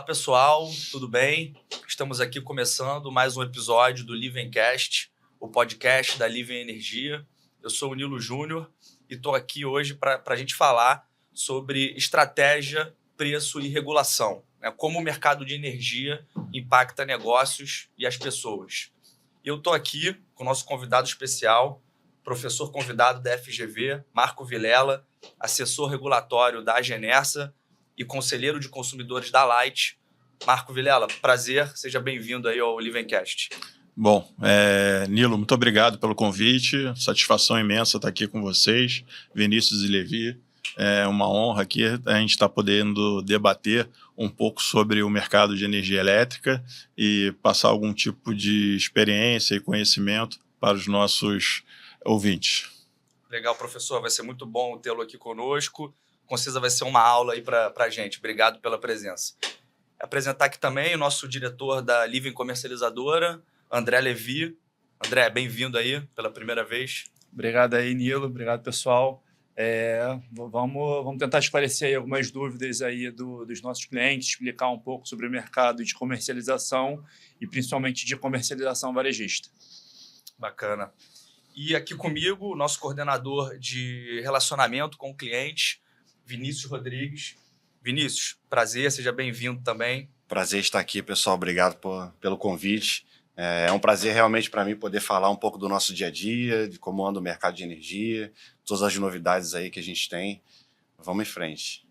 pessoal, tudo bem? Estamos aqui começando mais um episódio do Livencast, o podcast da Livem Energia. Eu sou o Nilo Júnior e estou aqui hoje para a gente falar sobre estratégia, preço e regulação, né? Como o mercado de energia impacta negócios e as pessoas. E eu estou aqui com o nosso convidado especial, professor convidado da FGV, Marco Vilela, assessor regulatório da Agenersa e conselheiro de consumidores da Light. Marco Vilela, prazer, seja bem-vindo aí ao Livencast. Bom, Nilo, muito obrigado pelo convite, satisfação imensa estar aqui com vocês, Vinícius e Levi. É uma honra aqui a gente estar podendo debater um pouco sobre o mercado de energia elétrica e passar algum tipo de experiência e conhecimento para os nossos ouvintes. Legal, professor, vai ser muito bom tê-lo aqui conosco. Com certeza vai ser uma aula aí para a gente. Obrigado pela presença. Apresentar aqui também o nosso diretor da Livem Comercializadora, André Levi. André, bem-vindo aí pela primeira vez. Obrigado aí, Nilo. Obrigado, pessoal. Vamos tentar esclarecer aí algumas dúvidas aí dos nossos clientes, explicar um pouco sobre o mercado de comercialização e principalmente de comercialização varejista. Bacana. E aqui comigo, o nosso coordenador de relacionamento com clientes, Vinícius Rodrigues. Vinícius, prazer, seja bem-vindo também. Prazer estar aqui, pessoal. Obrigado pelo convite. É um prazer realmente para mim poder falar um pouco do nosso dia a dia, de como anda o mercado de energia, todas as novidades aí que a gente tem. Vamos em frente.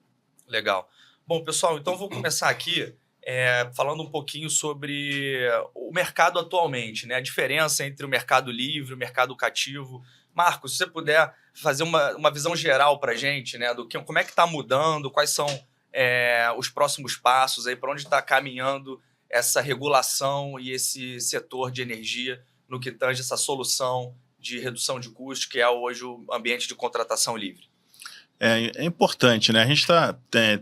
Legal. Bom, pessoal, então vou começar aqui falando um pouquinho sobre o mercado atualmente, né? A diferença entre o mercado livre e o mercado cativo. Marcos, se você puder fazer uma visão geral para a gente, né, como é que está mudando, quais são os próximos passos, para onde está caminhando essa regulação e esse setor de energia no que tange essa solução de redução de custos, que é hoje o ambiente de contratação livre. É importante, né? A gente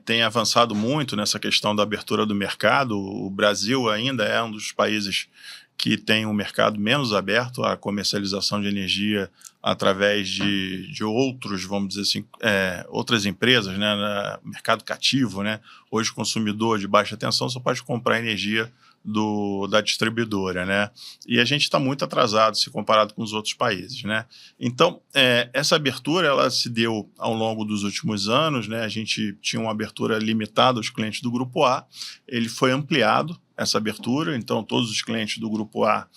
tem avançado muito nessa questão da abertura do mercado. O Brasil ainda é um dos países que tem um mercado menos aberto à comercialização de energia através de outros, vamos dizer assim, outras empresas, né, no mercado cativo, né? Hoje o consumidor de baixa tensão só pode comprar energia da distribuidora, né? E a gente está muito atrasado se comparado com os outros países, né? Então, essa abertura ela se deu ao longo dos últimos anos, né? A gente tinha uma abertura limitada aos clientes do Grupo A, ele foi ampliado, essa abertura, então todos os clientes do Grupo A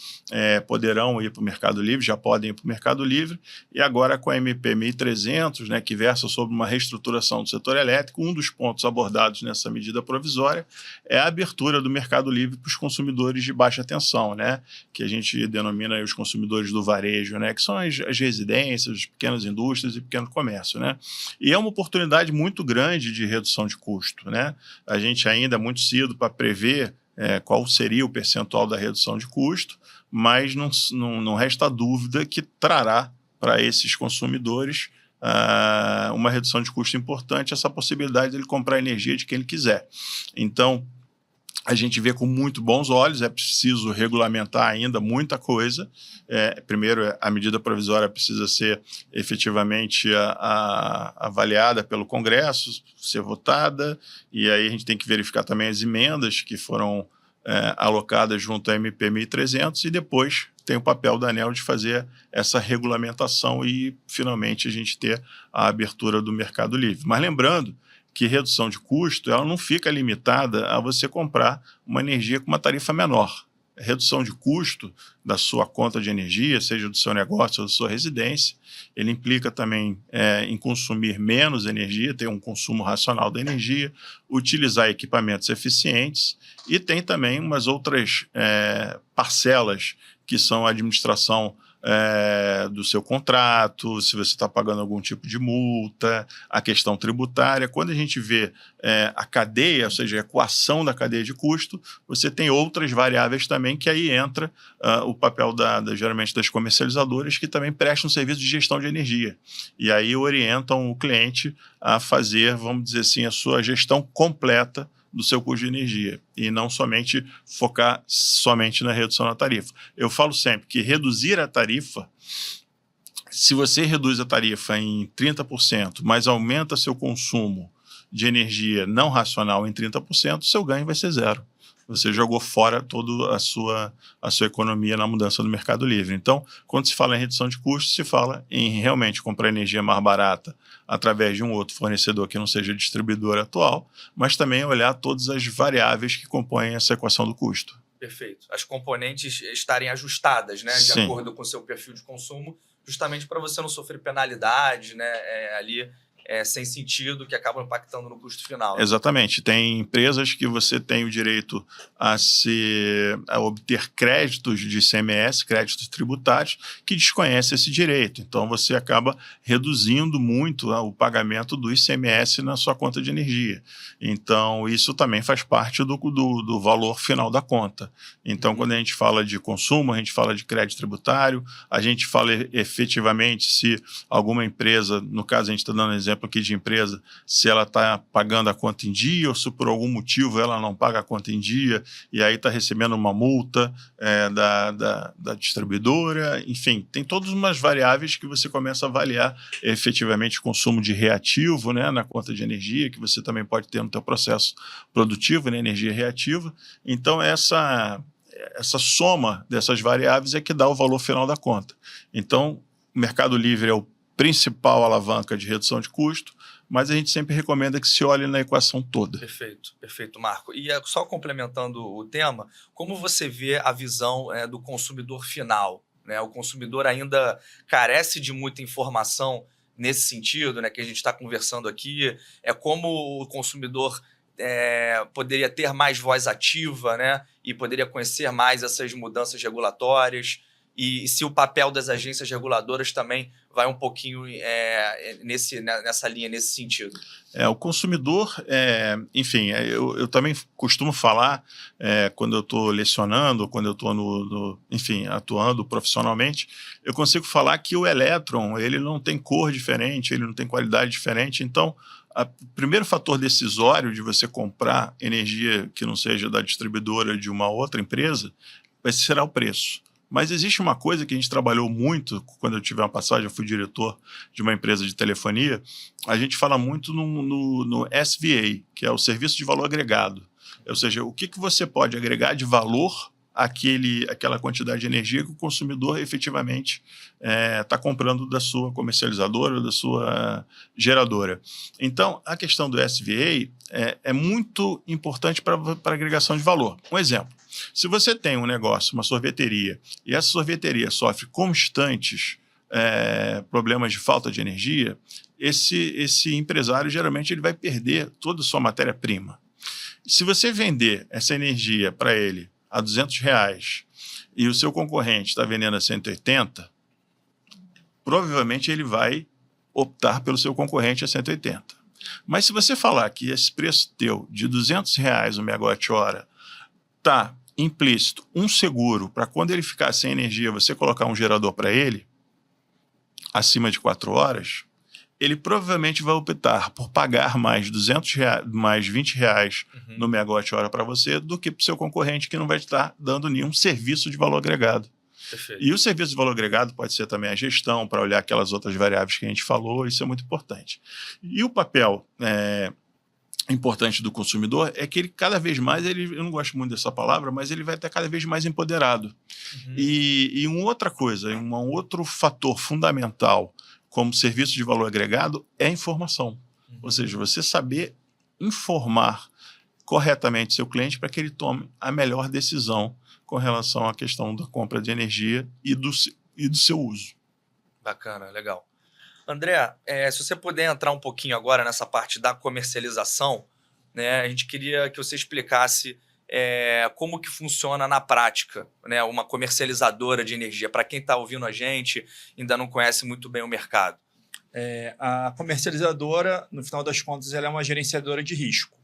poderão ir para o Mercado Livre, já podem ir para o Mercado Livre, e agora com a MP 1300, né, que versa sobre uma reestruturação do setor elétrico, um dos pontos abordados nessa medida provisória é a abertura do Mercado Livre para os consumidores de baixa tensão, né, que a gente denomina aí os consumidores do varejo, né, que são as residências, as pequenas indústrias e pequeno comércio, né, e é uma oportunidade muito grande de redução de custo, né, a gente ainda é muito cedo para prever qual seria o percentual da redução de custo, mas não resta dúvida que trará para esses consumidores uma redução de custo importante, essa possibilidade de ele comprar energia de quem ele quiser. Então, a gente vê com muito bons olhos, é preciso regulamentar ainda muita coisa. Primeiro, a medida provisória precisa ser efetivamente avaliada pelo Congresso, ser votada, e aí a gente tem que verificar também as emendas que foram alocadas junto à MP 1300 e depois tem o papel da ANEEL de fazer essa regulamentação e finalmente a gente ter a abertura do Mercado Livre. Mas lembrando que redução de custo ela não fica limitada a você comprar uma energia com uma tarifa menor. A redução de custo da sua conta de energia, seja do seu negócio ou da sua residência, ele implica também em consumir menos energia, ter um consumo racional da energia, utilizar equipamentos eficientes e tem também umas outras parcelas que são a administração do seu contrato, se você está pagando algum tipo de multa, a questão tributária. Quando a gente vê a cadeia, ou seja, a equação da cadeia de custo, você tem outras variáveis também que aí entra o papel geralmente das comercializadoras que também prestam serviço de gestão de energia e aí orientam o cliente a fazer, vamos dizer assim, a sua gestão completa do seu custo de energia e não somente focar somente na redução da tarifa. Eu falo sempre que reduzir a tarifa, se você reduz a tarifa em 30%, mas aumenta seu consumo de energia não racional em 30%, seu ganho vai ser zero. Você jogou fora toda a sua economia na mudança do mercado livre. Então, quando se fala em redução de custos, se fala em realmente comprar energia mais barata através de um outro fornecedor que não seja distribuidor atual, mas também olhar todas as variáveis que compõem essa equação do custo. Perfeito. As componentes estarem ajustadas, né, de Sim. acordo com o seu perfil de consumo, justamente para você não sofrer penalidade, né, ali sem sentido, que acabam impactando no custo final. Né? Exatamente. Tem empresas que você tem o direito a obter créditos de ICMS, créditos tributários, que desconhecem esse direito. Então, você acaba reduzindo muito o pagamento do ICMS na sua conta de energia. Então, isso também faz parte do valor final da conta. Então, quando a gente fala de consumo, a gente fala de crédito tributário, a gente fala efetivamente se alguma empresa, no caso a gente está dando exemplo aqui de empresa, se ela está pagando a conta em dia ou se por algum motivo ela não paga a conta em dia e aí está recebendo uma multa da distribuidora. Enfim, tem todas umas variáveis que você começa a avaliar efetivamente o consumo de reativo, né, na conta de energia, que você também pode ter no teu processo produtivo, né, energia reativa. Então, essa soma dessas variáveis é que dá o valor final da conta. Então, o Mercado Livre é o principal alavanca de redução de custo, mas a gente sempre recomenda que se olhe na equação toda. Perfeito, perfeito, Marco. E só complementando o tema, como você vê a visão do consumidor final? Né? O consumidor ainda carece de muita informação nesse sentido, né, que a gente está conversando aqui, como o consumidor poderia ter mais voz ativa, né, e poderia conhecer mais essas mudanças regulatórias, e se o papel das agências reguladoras também vai um pouquinho nessa linha, nesse sentido. O consumidor, enfim, eu também costumo falar, quando eu estou lecionando, quando eu estou, enfim, atuando profissionalmente, eu consigo falar que o elétron, ele não tem cor diferente, ele não tem qualidade diferente. Então, o primeiro fator decisório de você comprar energia que não seja da distribuidora de uma outra empresa será o preço. Mas existe uma coisa que a gente trabalhou muito, quando eu tive uma passagem, eu fui diretor de uma empresa de telefonia, a gente fala muito no SVA, que é o Serviço de Valor Agregado. Ou seja, o que você pode agregar de valor àquela quantidade de energia que o consumidor efetivamente está comprando da sua comercializadora ou da sua geradora. Então, a questão do SVA é muito importante para a agregação de valor. Um exemplo. Se você tem um negócio, uma sorveteria, e essa sorveteria sofre constantes problemas de falta de energia, esse empresário geralmente ele vai perder toda a sua matéria-prima. Se você vender essa energia para ele a R$200 e o seu concorrente está vendendo a 180, provavelmente ele vai optar pelo seu concorrente a 180. Mas se você falar que esse preço teu de R$200 o megawatt-hora está implícito um seguro para quando ele ficar sem energia você colocar um gerador para ele acima de 4 horas, ele provavelmente vai optar por pagar mais R$200, mais R$20 no megawatt-hora para você do que para o seu concorrente que não vai estar dando nenhum serviço de valor agregado. Perfeito. E o serviço de valor agregado pode ser também a gestão, para olhar aquelas outras variáveis que a gente falou, isso é muito importante. E o papel importante do consumidor é que ele cada vez mais, eu não gosto muito dessa palavra, mas ele vai estar cada vez mais empoderado. E uma outra coisa, um outro fator fundamental como serviço de valor agregado é a informação. Ou seja, você saber informar corretamente seu cliente para que ele tome a melhor decisão com relação à questão da compra de energia e do seu uso. Bacana, legal. André, se você puder entrar um pouquinho agora nessa parte da comercialização, né, a gente queria que você explicasse como que funciona na prática, né, uma comercializadora de energia, para quem está ouvindo a gente ainda não conhece muito bem o mercado. A comercializadora, no final das contas, ela é uma gerenciadora de risco,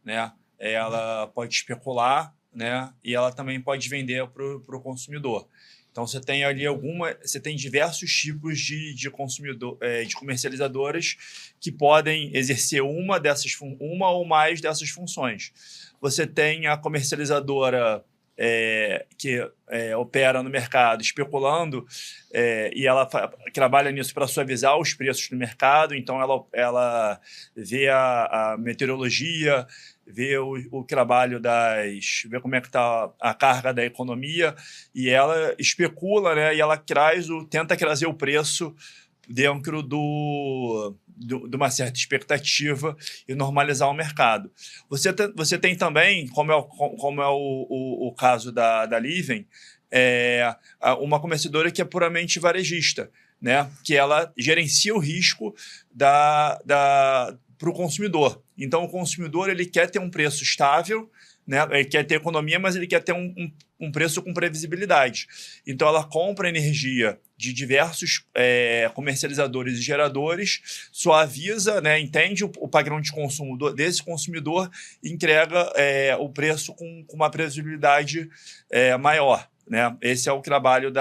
né? Ela pode especular, né? E ela também pode vender para o consumidor. Então, você tem ali você tem diversos tipos de comercializadoras que podem exercer uma ou mais dessas funções. Você tem a comercializadora que opera no mercado especulando, e ela trabalha nisso para suavizar os preços do mercado. Então, ela vê a meteorologia, vê o trabalho vê como é que está a carga da economia, e ela especula, né? E ela tenta trazer o preço dentro de uma certa expectativa e normalizar o mercado. Você tem também, como é o caso da Livem, uma comerciadora que é puramente varejista, né? Que ela gerencia o risco para o consumidor. Então, o consumidor ele quer ter um preço estável, né? Ele quer ter economia, mas ele quer ter um preço com previsibilidade. Então, ela compra energia de diversos comercializadores e geradores, suaviza, né? Entende o padrão de consumo desse consumidor e entrega o preço com uma previsibilidade maior. Né? Esse é o trabalho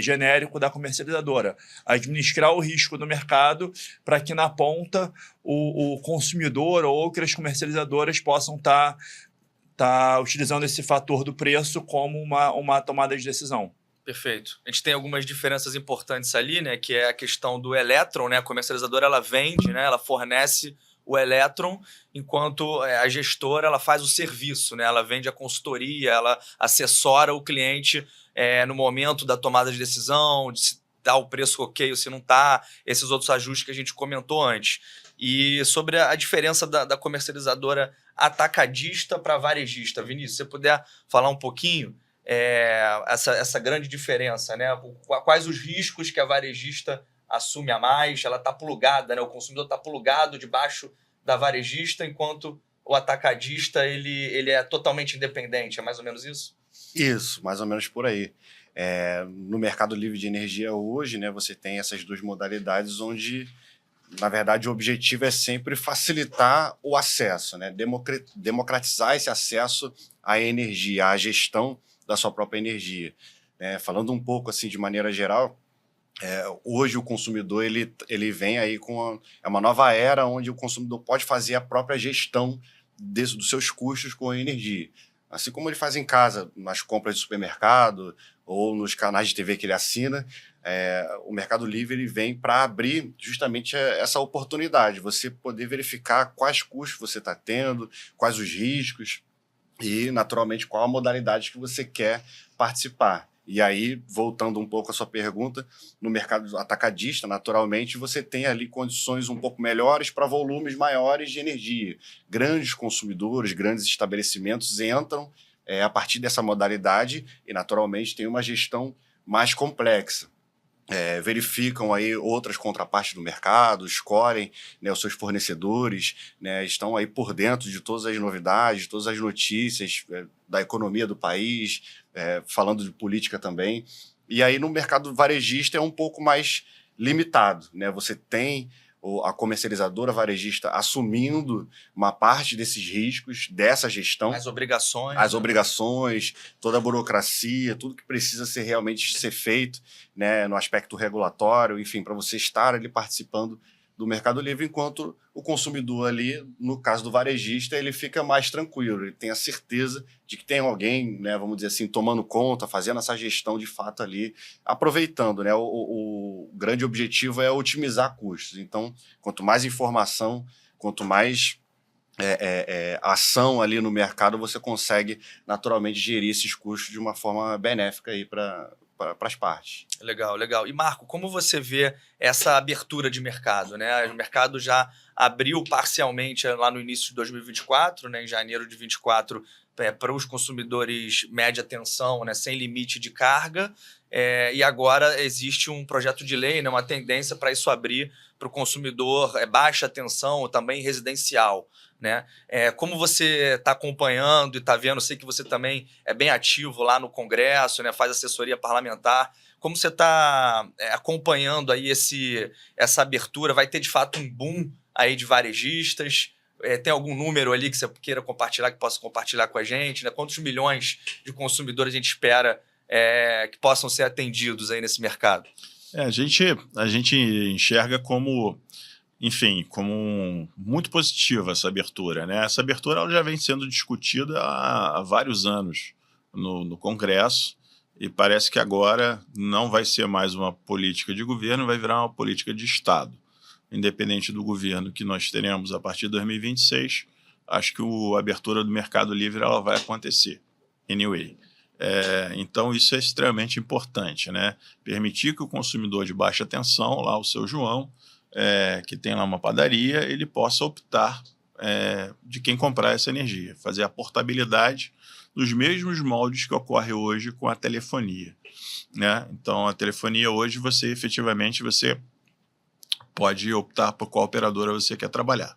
genérico da comercializadora. Administrar o risco do mercado para que, na ponta, o consumidor ou outras comercializadoras possam estar utilizando esse fator do preço como uma tomada de decisão. Perfeito. A gente tem algumas diferenças importantes ali, né? Que é a questão do elétron, né? A comercializadora ela vende, né? Ela fornece o elétron, enquanto a gestora ela faz o serviço, né? Ela vende a consultoria, ela assessora o cliente no momento da tomada de decisão, de se dá o preço ok ou se não está, esses outros ajustes que a gente comentou antes. E sobre a diferença da comercializadora atacadista para varejista, Vinícius, se você puder falar um pouquinho essa grande diferença, né? Quais os riscos que a varejista assume a mais, ela está plugada, né? O consumidor está plugado debaixo da varejista, enquanto o atacadista ele é totalmente independente, é mais ou menos isso? Isso, mais ou menos por aí. No mercado livre de energia hoje, né, você tem essas duas modalidades onde, na verdade, o objetivo é sempre facilitar o acesso, né, democratizar esse acesso à energia, à gestão da sua própria energia. Falando um pouco assim de maneira geral, hoje o consumidor ele vem aí com uma nova era onde o consumidor pode fazer a própria gestão dos seus custos com a energia. Assim como ele faz em casa, nas compras de supermercado ou nos canais de TV que ele assina, o Mercado Livre ele vem para abrir justamente essa oportunidade, você poder verificar quais custos você está tendo, quais os riscos e, naturalmente, qual a modalidade que você quer participar. E aí, voltando um pouco à sua pergunta, no mercado atacadista, naturalmente, você tem ali condições um pouco melhores para volumes maiores de energia. Grandes consumidores, grandes estabelecimentos entram a partir dessa modalidade e, naturalmente, tem uma gestão mais complexa. Verificam aí outras contrapartes do mercado, escolhem, né, os seus fornecedores, né, estão aí por dentro de todas as novidades, todas as notícias da economia do país, falando de política também. E aí no mercado varejista é um pouco mais limitado, né? Você tem a comercializadora varejista assumindo uma parte desses riscos, dessa gestão. As obrigações. As obrigações, toda a burocracia, tudo que precisa ser feito, né, no aspecto regulatório, enfim, para você estar ali participando do Mercado Livre, enquanto o consumidor ali, no caso do varejista, ele fica mais tranquilo, ele tem a certeza de que tem alguém, né, vamos dizer assim, tomando conta, fazendo essa gestão de fato ali, aproveitando, né, o grande objetivo é otimizar custos. Então, quanto mais informação, quanto mais ação ali no mercado, você consegue naturalmente gerir esses custos de uma forma benéfica aí para as partes. Legal, legal. E Marco, como você vê essa abertura de mercado, né? O mercado já abriu parcialmente lá no início de 2024, né? Em janeiro de 2024, para os consumidores média tensão, né? Sem limite de carga. E agora existe um projeto de lei, né? Uma tendência para isso abrir para o consumidor baixa tensão, também residencial. Né? Como você está acompanhando e está vendo, sei que você também é bem ativo lá no Congresso, né? Faz assessoria parlamentar, como você está acompanhando aí essa abertura? Vai ter de fato um boom aí de varejistas? Tem algum número ali que você queira compartilhar, que possa compartilhar com a gente? Né? Quantos milhões de consumidores a gente espera que possam ser atendidos aí nesse mercado? A gente enxerga como... Enfim, como muito positiva essa abertura, né? Essa abertura ela já vem sendo discutida há vários anos no Congresso, e parece que agora não vai ser mais uma política de governo, vai virar uma política de Estado. Independente do governo que nós teremos a partir de 2026, acho que a abertura do mercado livre ela vai acontecer, anyway. Então, isso é extremamente importante, né? Permitir que o consumidor de baixa tensão, lá o seu João, que tem lá uma padaria, ele possa optar de quem comprar essa energia, fazer a portabilidade dos mesmos moldes que ocorre hoje com a telefonia, né? Então, a telefonia hoje, você efetivamente pode optar por qual operadora você quer trabalhar.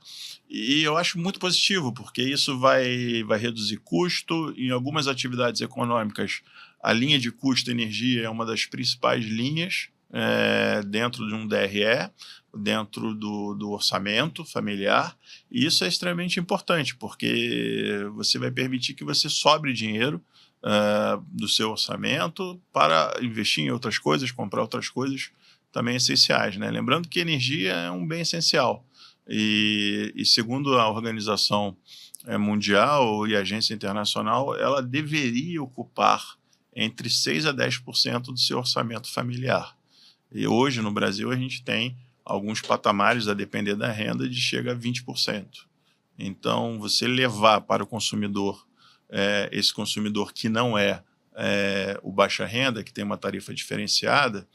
E eu acho muito positivo, porque isso vai reduzir custo. Em algumas atividades econômicas, a linha de custo energia é uma das principais linhas dentro de um DRE, dentro do orçamento familiar. E isso é extremamente importante, porque você vai permitir que você sobre dinheiro do seu orçamento para investir em outras coisas, comprar outras coisas também essenciais, né? Lembrando que energia é um bem essencial. E segundo a Organização Mundial e a Agência Internacional, ela deveria ocupar entre 6% a 10% do seu orçamento familiar. E hoje, no Brasil, a gente tem alguns patamares, a depender da renda, de chega a 20%. Então, você levar para o consumidor, esse consumidor que não é o baixa renda, que tem uma tarifa diferenciada,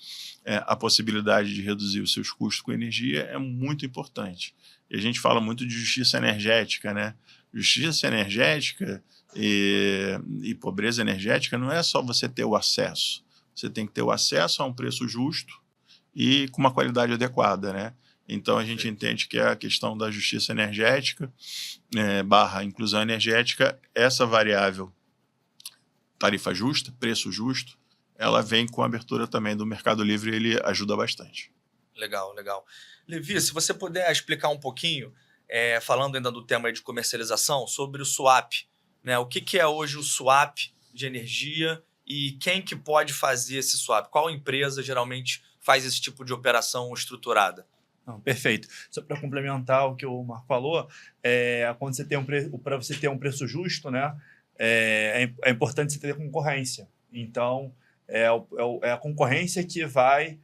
a possibilidade de reduzir os seus custos com energia é muito importante. E a gente fala muito de justiça energética, né? Justiça energética e pobreza energética não é só você ter o acesso. Você tem que ter o acesso a um preço justo e com uma qualidade adequada, né? Então, a gente entende que a questão da justiça energética / inclusão energética, essa variável tarifa justa, preço justo, ela vem com a abertura também do Mercado Livre e ele ajuda bastante. Legal, legal. Levi, se você puder explicar um pouquinho, falando ainda do tema de comercialização, sobre o swap, né? O que é hoje o swap de energia e quem que pode fazer esse swap? Qual empresa geralmente faz esse tipo de operação estruturada? Não, perfeito. Só para complementar o que o Marco falou, quando você tem para você ter um preço justo, né, é importante você ter concorrência. Então, é a concorrência que vai,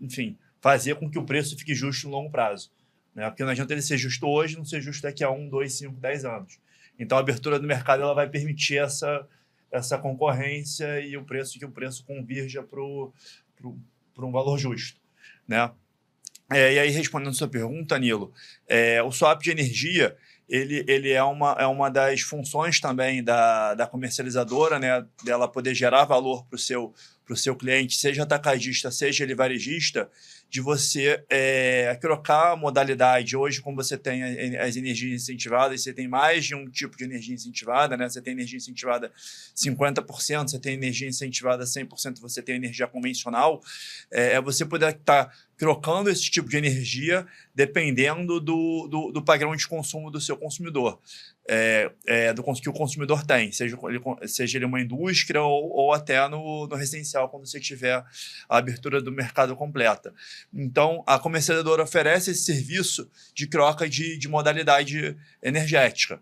enfim, fazer com que o preço fique justo no longo prazo, né? Porque não adianta ele ser justo hoje, não ser justo daqui a 1, 2, 5, 10 anos. Então, a abertura do mercado ela vai permitir essa concorrência e que o preço convirja para um valor justo, né? E aí, respondendo a sua pergunta, Nilo, o swap de energia ele é uma das funções também da comercializadora, né, dela poder gerar valor para o seu cliente, seja atacadista, seja ele varejista, de você trocar a modalidade. Hoje, como você tem as energias incentivadas, você tem mais de um tipo de energia incentivada, né? Você tem energia incentivada 50%, você tem energia incentivada 100%, você tem energia convencional. Você poder estar trocando esse tipo de energia dependendo do padrão de consumo do seu consumidor, que o consumidor tem, seja ele uma indústria ou até no residencial, quando você tiver a abertura do mercado completa. Então, a comercializadora oferece esse serviço de troca de modalidade energética.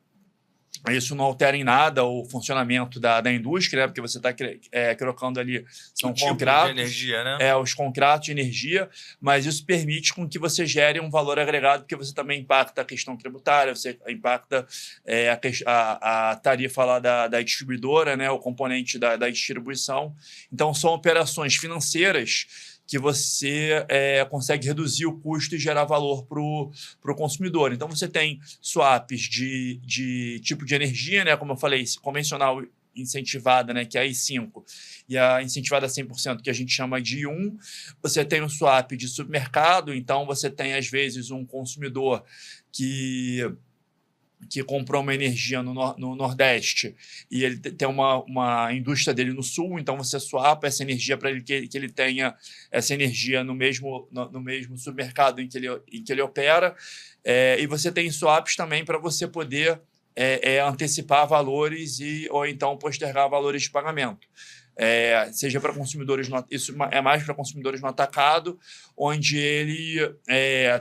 Isso não altera em nada o funcionamento da indústria, né? Porque você está trocando ali, são contratos de energia, né? Os contratos de energia, mas isso permite com que você gere um valor agregado, porque você também impacta a questão tributária, você impacta a tarifa lá da distribuidora, né? O componente da distribuição. Então, são operações financeiras que você consegue reduzir o custo e gerar valor para o consumidor. Então, você tem swaps de tipo de energia, né? Como eu falei, convencional incentivada, né? Que é a I5, e a incentivada 100%, que a gente chama de I1. Você tem um swap de supermercado, então você tem, às vezes, um consumidor que comprou uma energia no Nordeste e ele tem uma indústria dele no Sul, então você swapa essa energia para ele que ele tenha essa energia no mesmo supermercado em que ele opera. E você tem swaps também para você poder antecipar valores ou então postergar valores de pagamento. Seja para consumidores, isso é mais para consumidores no atacado, onde ele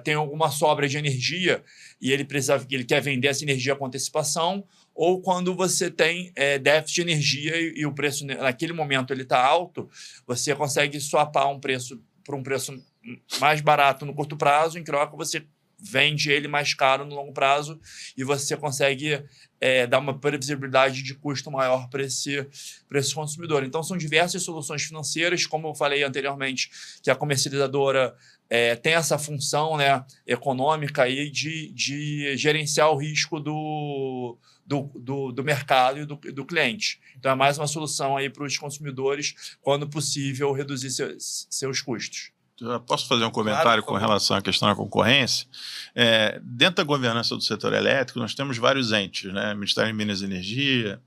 tem alguma sobra de energia e ele quer vender essa energia com antecipação, ou quando você tem déficit de energia e o preço naquele momento ele está alto, você consegue swapar um preço por um preço mais barato no curto prazo, em troca você vende ele mais caro no longo prazo e você consegue dar uma previsibilidade de custo maior para esse consumidor. Então, são diversas soluções financeiras, como eu falei anteriormente, que a comercializadora tem essa função, né, econômica aí de gerenciar o risco do mercado e do cliente. Então, é mais uma solução aí para os consumidores, quando possível, reduzir seus custos. Eu posso fazer um comentário com relação à questão da concorrência? Dentro da governança do setor elétrico, nós temos vários entes, né? Ministério de Minas e Energia,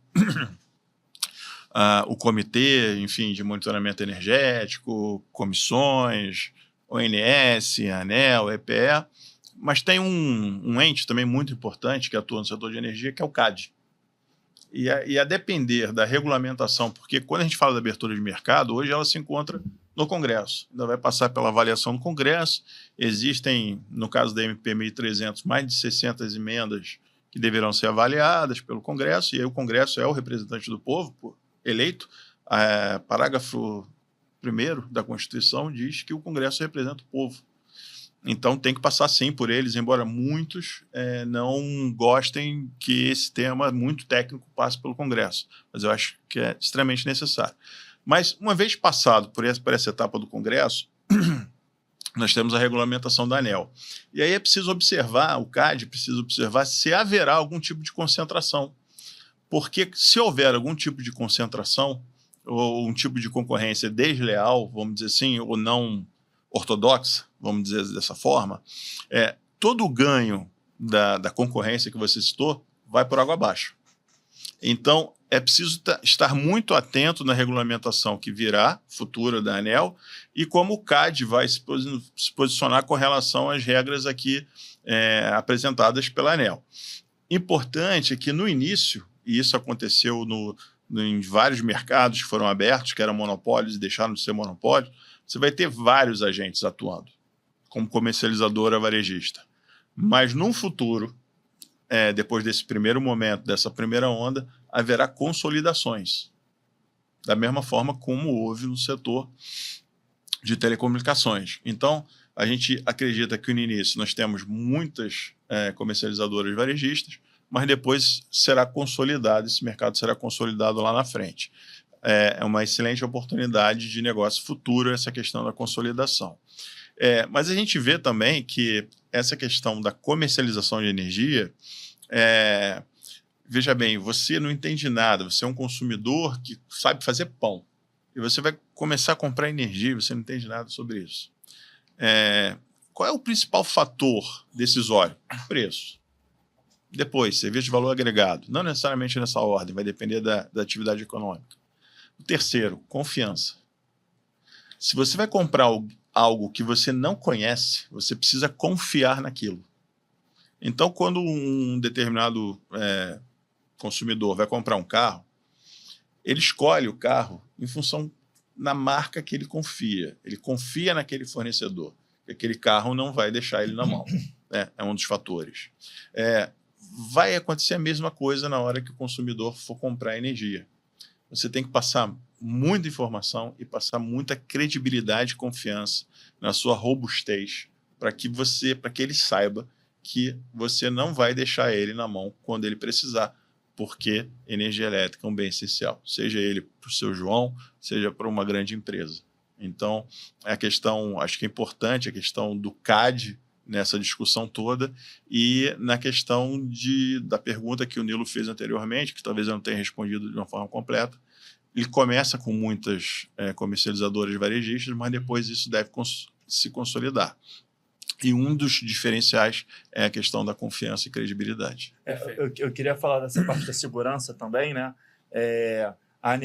o Comitê, enfim, de Monitoramento Energético, comissões, ONS, ANEEL, EPE, mas tem um ente também muito importante que atua no setor de energia, que é o CAD. E a depender da regulamentação, porque quando a gente fala da abertura de mercado, hoje ela se encontra no Congresso. Ainda vai passar pela avaliação do Congresso. Existem, no caso da MP 1300, mais de 600 emendas que deverão ser avaliadas pelo Congresso, e aí o Congresso é o representante do povo, eleito. Parágrafo 1º da Constituição diz que o Congresso representa o povo. Então tem que passar sim por eles, embora muitos não gostem que esse tema muito técnico passe pelo Congresso. Mas eu acho que é extremamente necessário. Mas uma vez passado por essa etapa do Congresso, nós temos a regulamentação da ANEEL. E aí é preciso observar, o CAD precisa observar se haverá algum tipo de concentração. Porque se houver algum tipo de concentração, ou um tipo de concorrência desleal, vamos dizer assim, ou não ortodoxa, vamos dizer dessa forma, todo o ganho da concorrência que você citou vai por água abaixo. Então, é preciso estar muito atento na regulamentação que virá, futura da ANEEL, e como o CAD vai se posicionar com relação às regras aqui apresentadas pela ANEEL. Importante é que no início, e isso aconteceu em vários mercados que foram abertos, que eram monopólios e deixaram de ser monopólios, você vai ter vários agentes atuando, como comercializadora varejista. Mas no futuro, depois desse primeiro momento, dessa primeira onda, haverá consolidações. Da mesma forma como houve no setor de telecomunicações. Então, a gente acredita que no início nós temos muitas comercializadoras varejistas, mas depois será consolidado, esse mercado será consolidado lá na frente. É uma excelente oportunidade de negócio futuro essa questão da consolidação. Mas a gente vê também que essa questão da comercialização de energia, veja bem, você não entende nada, você é um consumidor que sabe fazer pão, e você vai começar a comprar energia, você não entende nada sobre isso. Qual é o principal fator decisório? Preço. Depois, serviço de valor agregado. Não necessariamente nessa ordem, vai depender da atividade econômica. O terceiro, confiança. Se você vai comprar algo que você não conhece, você precisa confiar naquilo. Então, quando um determinado consumidor vai comprar um carro, ele escolhe o carro em função da marca que ele confia. Ele confia naquele fornecedor. Aquele carro não vai deixar ele na mão. É um dos fatores. Vai acontecer a mesma coisa na hora que o consumidor for comprar energia. Você tem que passar muita informação e passar muita credibilidade e confiança na sua robustez para que ele saiba que você não vai deixar ele na mão quando ele precisar, porque energia elétrica é um bem essencial, seja ele para o seu João, seja para uma grande empresa. Então, a questão, acho que é importante, a questão do CAD nessa discussão toda, e na questão da pergunta que o Nilo fez anteriormente, que talvez eu não tenha respondido de uma forma completa, ele começa com muitas comercializadoras varejistas, mas depois isso deve se consolidar. E um dos diferenciais é a questão da confiança e credibilidade. Eu queria falar dessa parte da segurança também, né? A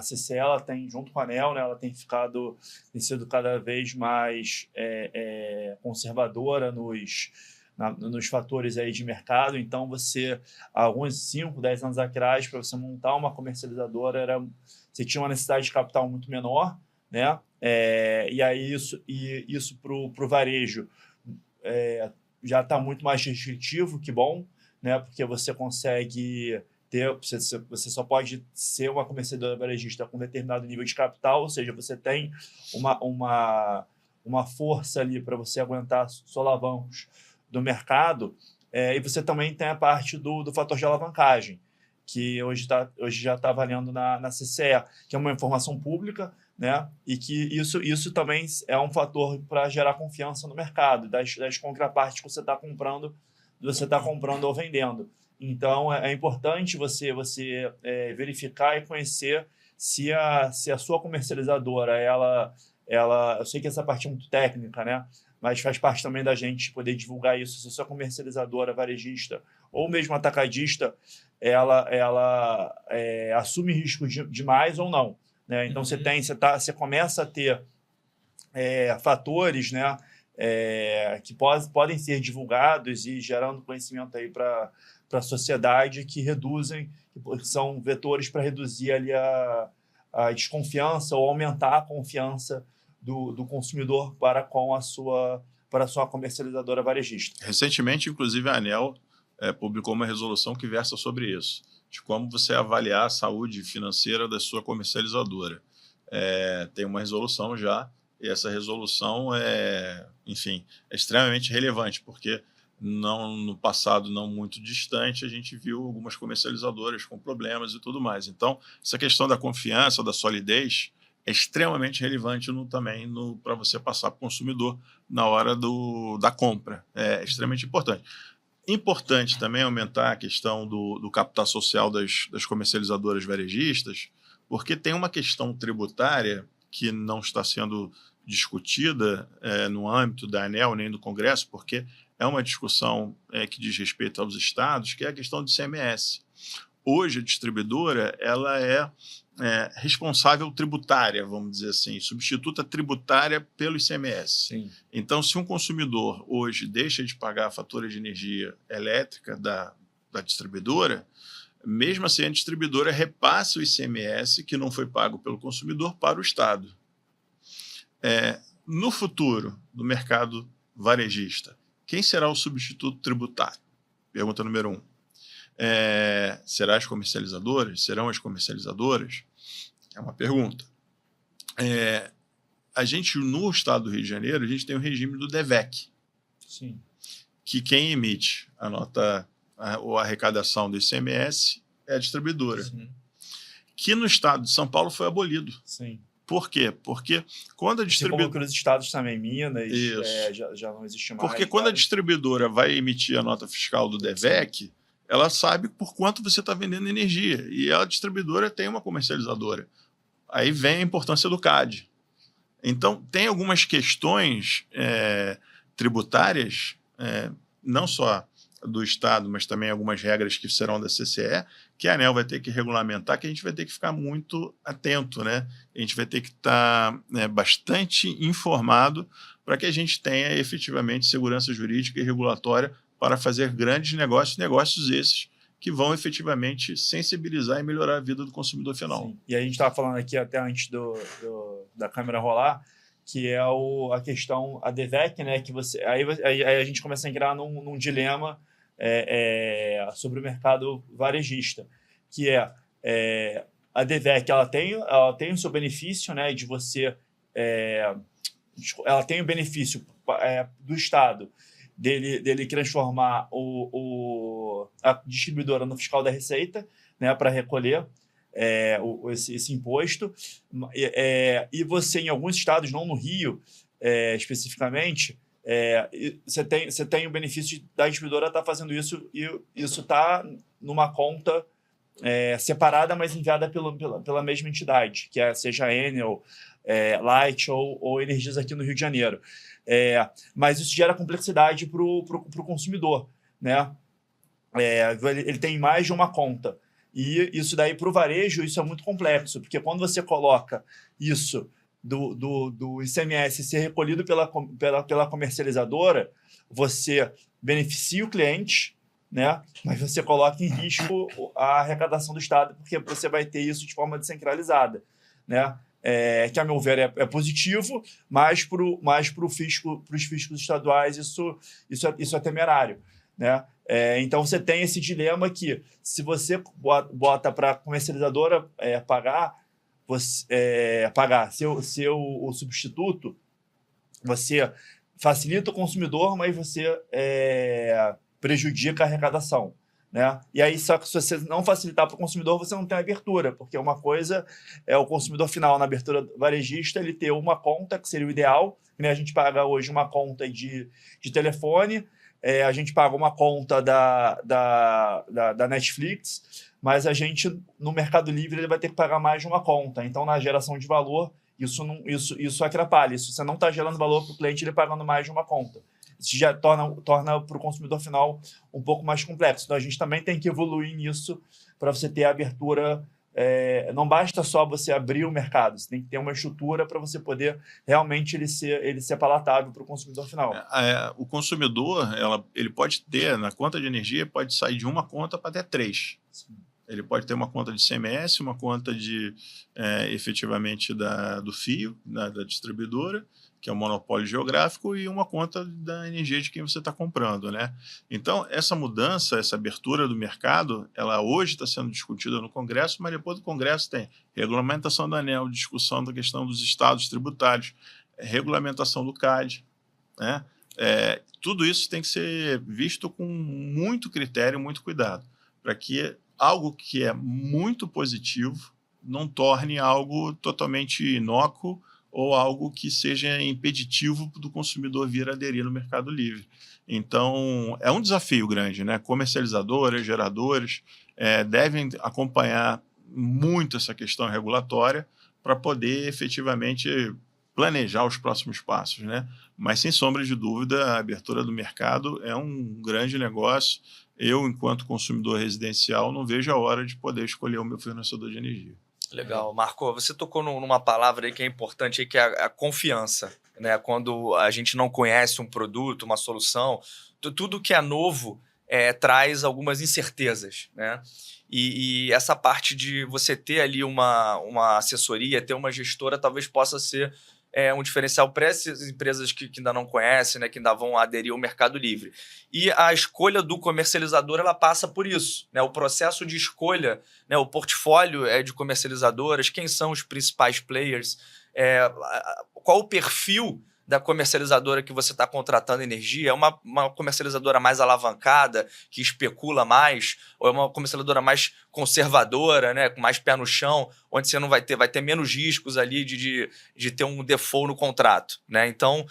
CCE, ela tem, junto com a ANEEL, né, ela tem sido cada vez mais conservadora nos fatores aí de mercado. Então, há alguns 5, 10 anos atrás, para você montar uma comercializadora, você tinha uma necessidade de capital muito menor, né? E aí isso para o varejo já está muito mais restritivo, que bom, né? Porque você consegue você só pode ser uma comercializadora varejista com determinado nível de capital, ou seja, você tem uma força ali para você aguentar solavancos do mercado, e você também tem a parte do fator de alavancagem, que hoje já está valendo na CCE, que é uma informação pública, né? E que isso também é um fator para gerar confiança no mercado, das contrapartes que você está comprando ou vendendo. Então, é importante você verificar e conhecer se a sua comercializadora, eu sei que essa parte é muito técnica, né? Mas faz parte também da gente poder divulgar isso. Se a sua comercializadora varejista ou mesmo atacadista, ela assume riscos demais ou não, né? Então, você começa a ter fatores, né, que podem ser divulgados e gerando conhecimento aí para a sociedade que são vetores para reduzir ali a desconfiança ou aumentar a confiança do consumidor para a sua comercializadora varejista. Recentemente, inclusive, a ANEEL publicou uma resolução que versa sobre isso, de como você avaliar a saúde financeira da sua comercializadora. Tem uma resolução já, e essa resolução é extremamente relevante, porque no passado não muito distante, a gente viu algumas comercializadoras com problemas e tudo mais. Então, essa questão da confiança, da solidez, é extremamente relevante também para você passar para o consumidor na hora da compra. É extremamente importante. Importante também aumentar a questão do capital social das comercializadoras varejistas, porque tem uma questão tributária que não está sendo discutida no âmbito da ANEEL nem do Congresso, porque é uma discussão que diz respeito aos estados, que é a questão do ICMS. Hoje, a distribuidora ela é responsável tributária, vamos dizer assim, substituta tributária pelo ICMS. Sim. Então, se um consumidor hoje deixa de pagar a fatura de energia elétrica da distribuidora, mesmo assim a distribuidora repassa o ICMS que não foi pago pelo consumidor para o Estado. No futuro do mercado varejista, quem será o substituto tributário? Pergunta número 1. Serão as comercializadoras? É uma pergunta. A gente, no estado do Rio de Janeiro, a gente tem o regime do DEVEC. Sim. Que quem emite a nota ou a arrecadação do ICMS é a distribuidora. Sim. Que no estado de São Paulo foi abolido. Sim. Por quê? Porque quando a distribuidora... Como nos estados também, Minas, já não existe mais. Porque quando a distribuidora vai emitir a nota fiscal do DEVEC, ela sabe por quanto você está vendendo energia. E a distribuidora tem uma comercializadora. Aí vem a importância do CAD. Então, tem algumas questões tributárias, não só do Estado, mas também algumas regras que serão da CCE, que a ANEEL vai ter que regulamentar, que a gente vai ter que ficar muito atento, né? A gente vai ter que estar bastante informado para que a gente tenha efetivamente segurança jurídica e regulatória para fazer grandes negócios esses que vão efetivamente sensibilizar e melhorar a vida do consumidor final. Sim. E a gente estava falando aqui até antes da câmera rolar, que é a questão, a DEVEC, né? Que aí a gente começa a entrar num dilema sobre o mercado varejista, que a DEVEC ela tem o seu benefício, né? De você... ela tem o benefício do Estado dele transformar a distribuidora no fiscal da Receita, né, para recolher esse imposto. E você, em alguns estados, não no Rio especificamente, você tem o benefício da distribuidora estar fazendo isso, e isso está numa conta separada, mas enviada pela mesma entidade, que seja a Enel, Light ou Energias aqui no Rio de Janeiro. Mas isso gera complexidade para o consumidor, né? Ele tem mais de uma conta. E isso daí, para o varejo, isso é muito complexo, porque quando você coloca isso do ICMS ser recolhido pela comercializadora, você beneficia o cliente, né? Mas você coloca em risco a arrecadação do Estado, porque você vai ter isso de forma descentralizada, né? Que, a meu ver, é positivo, mas para os fiscos estaduais isso é temerário, né? Então você tem esse dilema que, se você bota para a comercializadora pagar, ser o substituto, você facilita o consumidor, mas você prejudica a arrecadação, né? E aí, só que se você não facilitar para o consumidor, você não tem abertura, porque uma coisa é o consumidor final, na abertura varejista, ele ter uma conta, que seria o ideal, né? A gente paga hoje uma conta de telefone, a gente paga uma conta da Netflix, mas a gente, no Mercado Livre, ele vai ter que pagar mais de uma conta. Então, na geração de valor, isso atrapalha. Isso você não está gerando valor para o cliente, ele pagando mais de uma conta. Isso já torna para o consumidor final um pouco mais complexo. Então, a gente também tem que evoluir nisso para você ter a abertura. Não basta só você abrir o mercado, você tem que ter uma estrutura para você poder realmente ele ser palatável para o consumidor final. O consumidor, ele pode ter, na conta de energia, pode sair de uma conta para até 3. Sim. Ele pode ter uma conta de CMS, uma conta de efetivamente do fio, da distribuidora, que é o monopólio geográfico, e uma conta da energia de quem você está comprando, né? Então, essa mudança, essa abertura do mercado, ela hoje está sendo discutida no Congresso, mas depois do Congresso tem regulamentação da ANEEL, discussão da questão dos estados tributários, regulamentação do CAD, né? Tudo isso tem que ser visto com muito critério, muito cuidado, para que algo que é muito positivo não torne algo totalmente inócuo ou algo que seja impeditivo do consumidor vir aderir no Mercado Livre. Então, é um desafio grande, né? Comercializadoras, geradores devem acompanhar muito essa questão regulatória para poder efetivamente planejar os próximos passos, né? Mas, sem sombra de dúvida, a abertura do mercado é um grande negócio. Eu, enquanto consumidor residencial, não vejo a hora de poder escolher o meu fornecedor de energia. Legal. Marco, você tocou numa palavra aí que é importante, aí, que é a confiança, né? Quando a gente não conhece um produto, uma solução, tudo que é novo traz algumas incertezas, né? E essa parte de você ter ali uma assessoria, ter uma gestora, talvez possa ser um diferencial para essas empresas que ainda não conhecem, né, que ainda vão aderir ao Mercado Livre. E a escolha do comercializador, ela passa por isso, né? O processo de escolha, né, o portfólio de comercializadoras, quem são os principais players, qual o perfil da comercializadora que você está contratando energia? É uma comercializadora mais alavancada, que especula mais, ou é uma comercializadora mais conservadora, né, com mais pé no chão, onde você não vai ter menos riscos ali de ter um default no contrato, né? Então,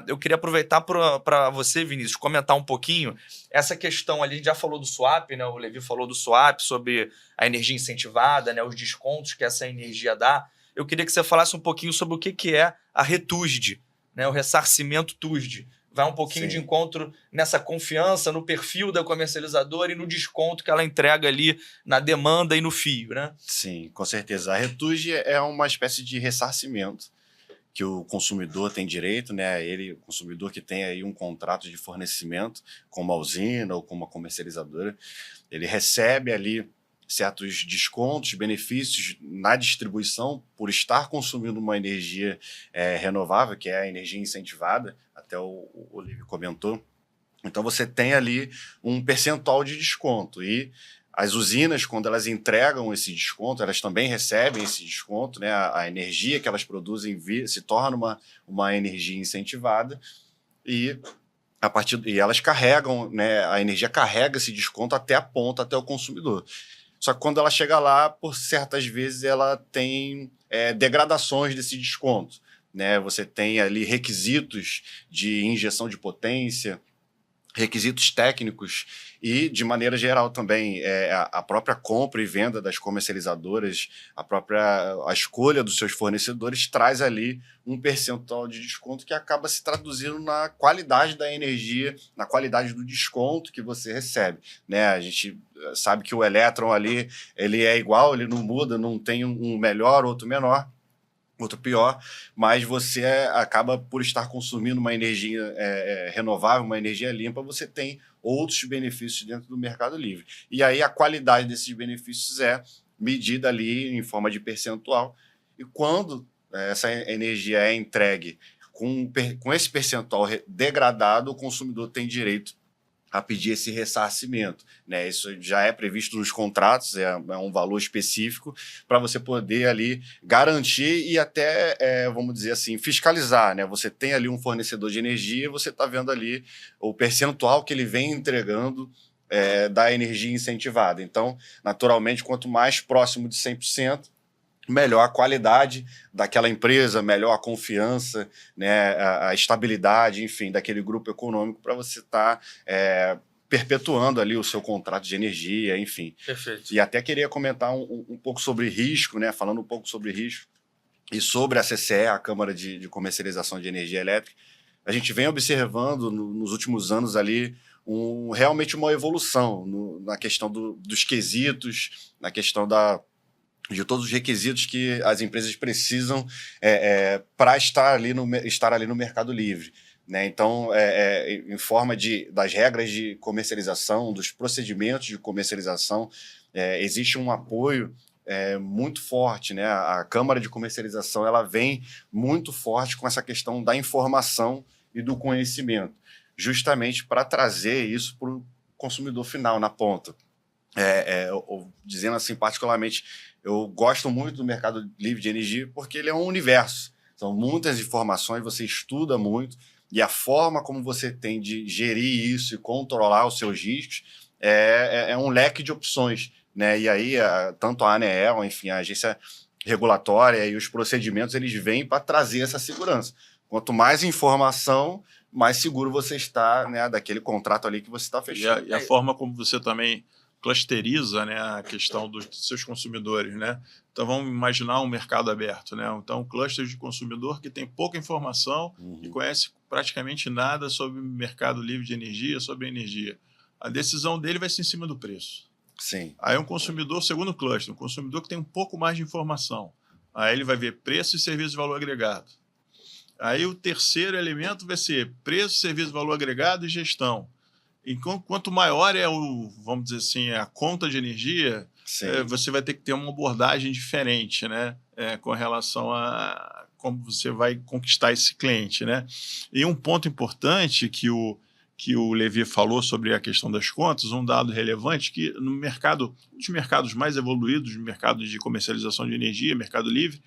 eu queria aproveitar para você, Vinícius, comentar um pouquinho essa questão ali. A gente já falou do swap, né? O Levi falou do swap, sobre a energia incentivada, né, os descontos que essa energia dá. Eu queria que você falasse um pouquinho sobre o que é a RETUSD, né? O ressarcimento TUSD. Vai um pouquinho de encontro nessa confiança, no perfil da comercializadora e no desconto que ela entrega ali na demanda e no fio, né? Sim, com certeza. A RETUSD é uma espécie de ressarcimento que o consumidor tem direito, né? O consumidor que tem aí um contrato de fornecimento com uma usina ou com uma comercializadora, ele recebe ali certos descontos, benefícios na distribuição por estar consumindo uma energia renovável, que é a energia incentivada, até o Olívio comentou. Então você tem ali um percentual de desconto, e as usinas, quando elas entregam esse desconto, elas também recebem esse desconto, né? A energia que elas produzem se torna uma energia incentivada, e elas carregam, né? A energia carrega esse desconto até a ponta, até o consumidor. Só que quando ela chega lá, por certas vezes, ela tem degradações desse desconto, né? Você tem ali requisitos de injeção de potência, requisitos técnicos e, de maneira geral, também a própria compra e venda das comercializadoras, a escolha dos seus fornecedores traz ali um percentual de desconto que acaba se traduzindo na qualidade da energia, na qualidade do desconto que você recebe, né? A gente sabe que o elétron ali, ele é igual, ele não muda, não tem um melhor, outro menor, outro pior, mas você acaba, por estar consumindo uma energia renovável, uma energia limpa, você tem outros benefícios dentro do Mercado Livre. E aí a qualidade desses benefícios é medida ali em forma de percentual, e quando essa energia é entregue com esse percentual degradado, o consumidor tem direito a pedir esse ressarcimento, né? Isso já é previsto nos contratos, é um valor específico para você poder ali garantir e até, vamos dizer assim, fiscalizar, né? Você tem ali um fornecedor de energia, você está vendo ali o percentual que ele vem entregando da energia incentivada. Então, naturalmente, quanto mais próximo de 100%, melhor a qualidade daquela empresa, melhor a confiança, né, a estabilidade, enfim, daquele grupo econômico para você estar perpetuando ali o seu contrato de energia, enfim. Perfeito. E até queria comentar um pouco sobre risco, né, falando um pouco sobre risco e sobre a CCE, a Câmara de Comercialização de Energia Elétrica. A gente vem observando nos últimos anos ali realmente uma evolução na questão dos quesitos, na questão de todos os requisitos que as empresas precisam para estar ali no Mercado Livre, né? Então, em forma das regras de comercialização, dos procedimentos de comercialização, existe um apoio muito forte, né? A Câmara de Comercialização ela vem muito forte com essa questão da informação e do conhecimento, justamente para trazer isso para o consumidor final, na ponta. Dizendo assim, particularmente, eu gosto muito do Mercado Livre de Energia porque ele é um universo. São muitas informações, você estuda muito e a forma como você tem de gerir isso e controlar os seus riscos é um leque de opções, né? E aí, tanto a ANEEL, enfim, a agência regulatória e os procedimentos, eles vêm para trazer essa segurança. Quanto mais informação, mais seguro você está, né, daquele contrato ali que você está fechando. E a forma como você também clusteriza, né, a questão dos seus consumidores, né? Então vamos imaginar um mercado aberto, né? Então um cluster de consumidor que tem pouca informação e conhece praticamente nada sobre o mercado livre de energia, sobre energia. A decisão dele vai ser em cima do preço. Sim. Aí um consumidor, segundo cluster, um consumidor que tem um pouco mais de informação. Aí ele vai ver preço e serviço de valor agregado. Aí o terceiro elemento vai ser preço, serviço de valor agregado e gestão. E quanto maior vamos dizer assim, a conta de energia, você vai ter que ter uma abordagem diferente, né? Com relação a como você vai conquistar esse cliente, né? E um ponto importante que o Levi falou sobre a questão das contas, um dado relevante, que no mercado, um dos mercados mais evoluídos, no mercado de comercialização de energia, Mercado Livre,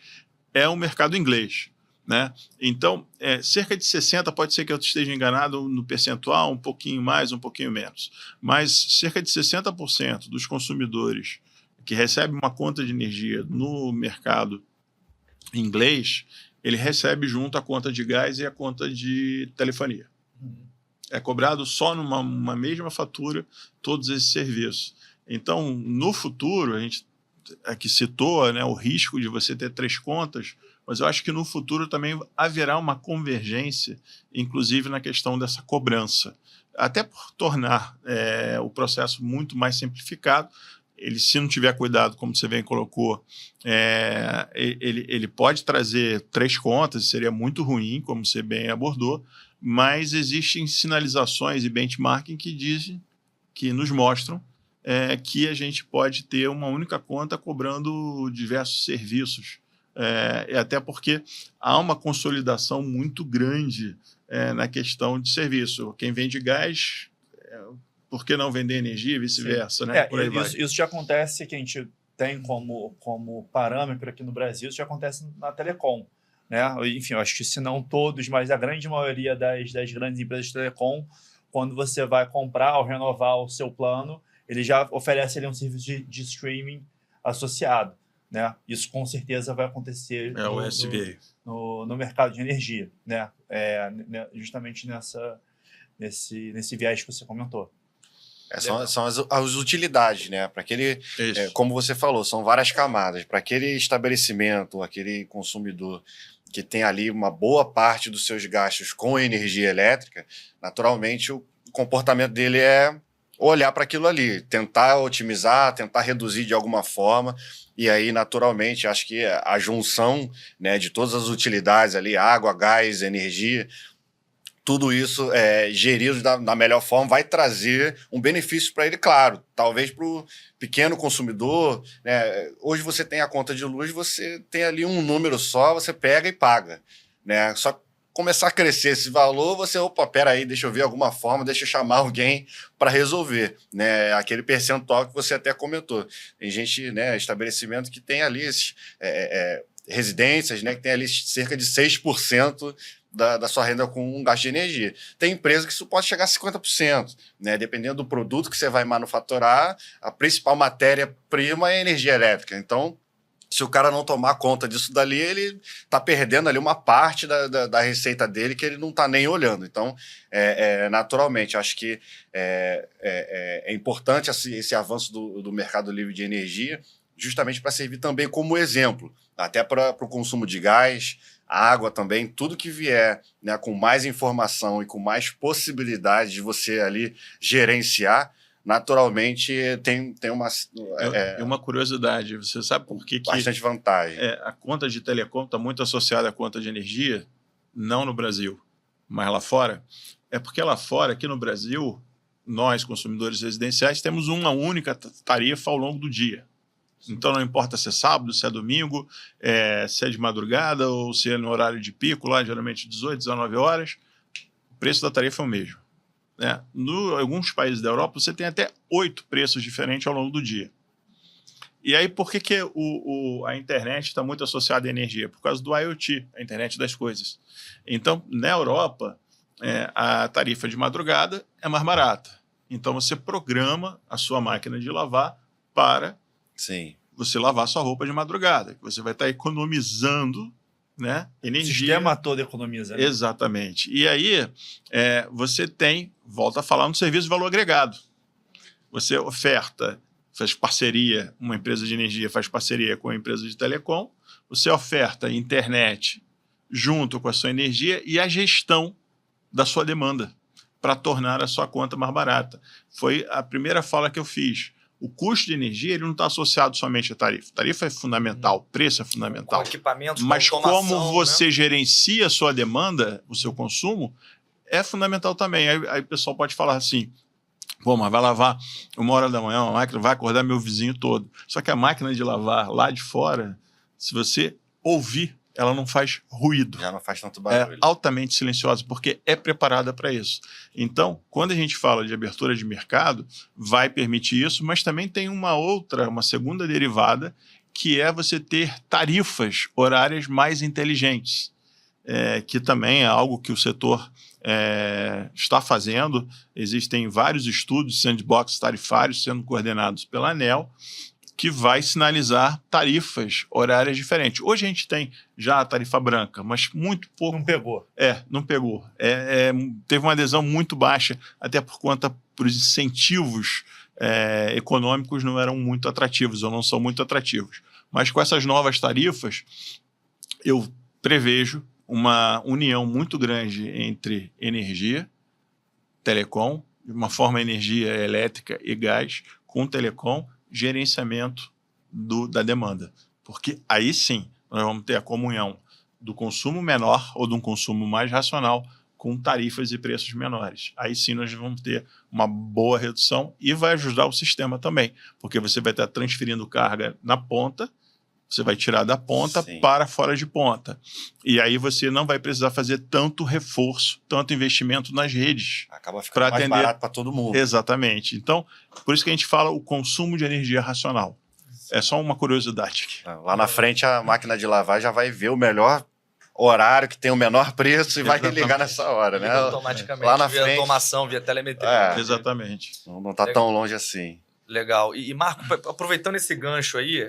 é o mercado inglês, né? Então, cerca de 60%, pode ser que eu esteja enganado no percentual, um pouquinho mais, um pouquinho menos, mas cerca de 60% dos consumidores que recebem uma conta de energia no mercado inglês, ele recebe junto a conta de gás e a conta de telefonia. É cobrado só numa mesma fatura todos esses serviços. Então, no futuro, a gente aqui citou, né, o risco de você ter 3 contas, mas eu acho que no futuro também haverá uma convergência, inclusive na questão dessa cobrança, até por tornar o processo muito mais simplificado. Ele, se não tiver cuidado, como você bem colocou, ele pode trazer 3 contas, seria muito ruim, como você bem abordou, mas existem sinalizações e benchmarking que nos mostram que a gente pode ter uma única conta cobrando diversos serviços. Até porque há uma consolidação muito grande na questão de serviço. Quem vende gás, por que não vender energia e vice-versa? Né? Isso já acontece, que a gente tem como parâmetro aqui no Brasil, isso já acontece na telecom, né? Enfim, eu acho que se não todos, mas a grande maioria das grandes empresas de telecom, quando você vai comprar ou renovar o seu plano, ele já oferece ali um serviço de streaming associado, né? Isso com certeza vai acontecer o SVA. No mercado de energia, né? Justamente nesse viés que você comentou. São as utilidades, né? Para aquele, como você falou, são várias camadas. Para aquele estabelecimento, aquele consumidor que tem ali uma boa parte dos seus gastos com energia elétrica, naturalmente o comportamento dele é olhar para aquilo ali, tentar otimizar, tentar reduzir de alguma forma, e aí, naturalmente, acho que a junção, né, de todas as utilidades ali, água, gás, energia, tudo isso gerido da melhor forma vai trazer um benefício para ele, claro. Talvez para o pequeno consumidor, né, hoje você tem a conta de luz, você tem ali um número só, você pega e paga, né? Só começar a crescer esse valor, você, opa, peraí, deixa eu ver alguma forma, deixa eu chamar alguém para resolver, né? Aquele percentual que você até comentou. Tem gente, né, estabelecimento que tem ali residências, né, que tem ali cerca de 6% da sua renda com um gasto de energia. Tem empresa que isso pode chegar a 50%, né? Dependendo do produto que você vai manufaturar, a principal matéria-prima é a energia elétrica. Então, se o cara não tomar conta disso dali, ele está perdendo ali uma parte da receita dele que ele não está nem olhando. Então, naturalmente, acho que é importante esse avanço do mercado livre de energia, justamente para servir também como exemplo, até para o consumo de gás, água também, tudo que vier, né, com mais informação e com mais possibilidade de você ali gerenciar, naturalmente tem uma... uma curiosidade, você sabe por que bastante vantagem. A conta de telecom está muito associada à conta de energia, não no Brasil, mas lá fora? É porque lá fora, aqui no Brasil, nós, consumidores residenciais, temos uma única tarifa ao longo do dia. Então não importa se é sábado, se é domingo, se é de madrugada ou se é no horário de pico, lá geralmente 18, 19 horas, o preço da tarifa é o mesmo. Né? Em alguns países da Europa você tem até 8 preços diferentes ao longo do dia. E aí por que a internet está muito associada à energia? Por causa do IoT, a internet das coisas. Então, na Europa, a tarifa de madrugada é mais barata. Então você programa a sua máquina de lavar para... Sim. Você lavar sua roupa de madrugada, que você vai estar economizando, né, energia. O sistema todo economiza. Né? Exatamente. E aí você tem, volta a falar, no serviço de valor agregado. Você oferta, faz parceria, uma empresa de energia faz parceria com a empresa de telecom, você oferta internet junto com a sua energia e a gestão da sua demanda para tornar a sua conta mais barata. Foi a primeira fala que eu fiz. O custo de energia ele não está associado somente à tarifa. Tarifa é fundamental, preço é fundamental. Com equipamentos, mas com automação, como você né? gerencia a sua demanda, o seu consumo, é fundamental também. Aí o pessoal pode falar assim, pô, mas vai lavar 1h da manhã, uma máquina vai acordar meu vizinho todo. Só que a máquina de lavar lá de fora, se você ouvir, ela não faz ruído. Já não faz tanto barulho. É altamente silenciosa, porque é preparada para isso. Então, quando a gente fala de abertura de mercado, vai permitir isso, mas também tem uma segunda derivada, que é você ter tarifas horárias mais inteligentes, que também é algo que o setor está fazendo. Existem vários estudos, sandbox tarifários sendo coordenados pela ANEEL, que vai sinalizar tarifas horárias diferentes. Hoje a gente tem já a tarifa branca, mas muito pouco... Não pegou. Não pegou. Teve uma adesão muito baixa, até por incentivos econômicos não eram muito atrativos, ou não são muito atrativos. Mas com essas novas tarifas, eu prevejo uma união muito grande entre energia, telecom, de uma forma energia elétrica e gás, com telecom, gerenciamento da demanda. Porque aí sim nós vamos ter a comunhão do consumo menor ou de um consumo mais racional com tarifas e preços menores. Aí sim nós vamos ter uma boa redução e vai ajudar o sistema também, porque você vai estar transferindo carga na ponta, você vai tirar da ponta para fora de ponta. E aí você não vai precisar fazer tanto reforço, tanto investimento nas redes. Acaba ficando mais barato para todo mundo. Exatamente. Então, por isso que a gente fala o consumo de energia racional. É só uma curiosidade aqui. Lá na frente, a máquina de lavar já vai ver o melhor horário, que tem o menor preço e vai ligar nessa hora, né? Automaticamente, lá na via frente, automação, via telemetria. Exatamente. Não está tão longe assim. Legal. E Marco, aproveitando esse gancho aí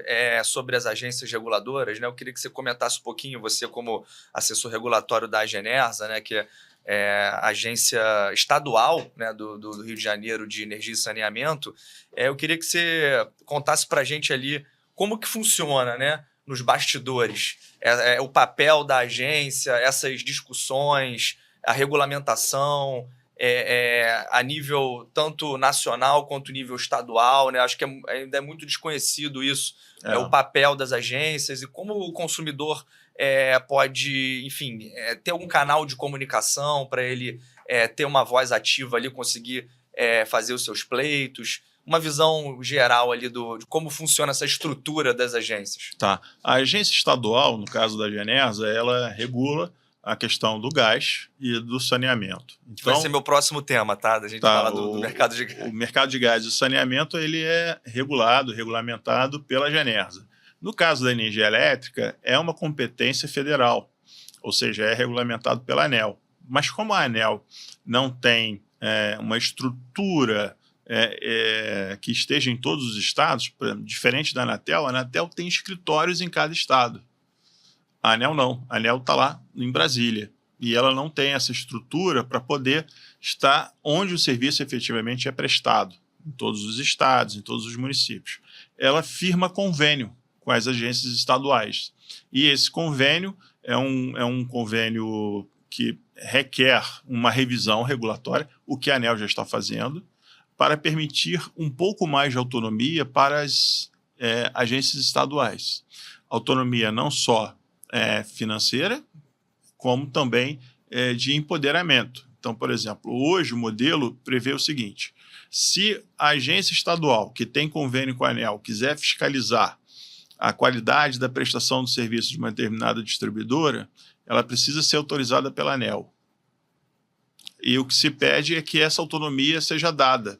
sobre as agências reguladoras, né, eu queria que você comentasse um pouquinho, você como assessor regulatório da Agenersa, né, que é a agência estadual, né, do Rio de Janeiro de energia e saneamento. Eu queria que você contasse para a gente ali como que funciona, né, nos bastidores, o papel da agência, essas discussões, a regulamentação, a nível tanto nacional quanto nível estadual, né? Acho que ainda é muito desconhecido isso, o papel das agências e como o consumidor pode, enfim, ter um canal de comunicação para ele ter uma voz ativa ali, conseguir fazer os seus pleitos, uma visão geral ali de como funciona essa estrutura das agências. Tá. A agência estadual, no caso da Agenersa, ela regula a questão do gás e do saneamento. Então, vai ser meu próximo tema, tá? Da gente falar do mercado de gás. O mercado de gás e o saneamento ele é regulamentado pela Genersa. No caso da energia elétrica, é uma competência federal, ou seja, é regulamentado pela ANEEL. Mas como a ANEEL não tem uma estrutura que esteja em todos os estados, diferente da Anatel, a Anatel tem escritórios em cada estado. A ANEEL não. A ANEEL está lá em Brasília. E ela não tem essa estrutura para poder estar onde o serviço efetivamente é prestado, em todos os estados, em todos os municípios. Ela firma convênio com as agências estaduais. E esse convênio é um convênio que requer uma revisão regulatória, o que a ANEEL já está fazendo, para permitir um pouco mais de autonomia para as agências estaduais. Autonomia não só financeira, como também de empoderamento. Então, por exemplo, hoje o modelo prevê o seguinte: se a agência estadual que tem convênio com a ANEEL quiser fiscalizar a qualidade da prestação do serviço de uma determinada distribuidora, ela precisa ser autorizada pela ANEEL. E o que se pede é que essa autonomia seja dada.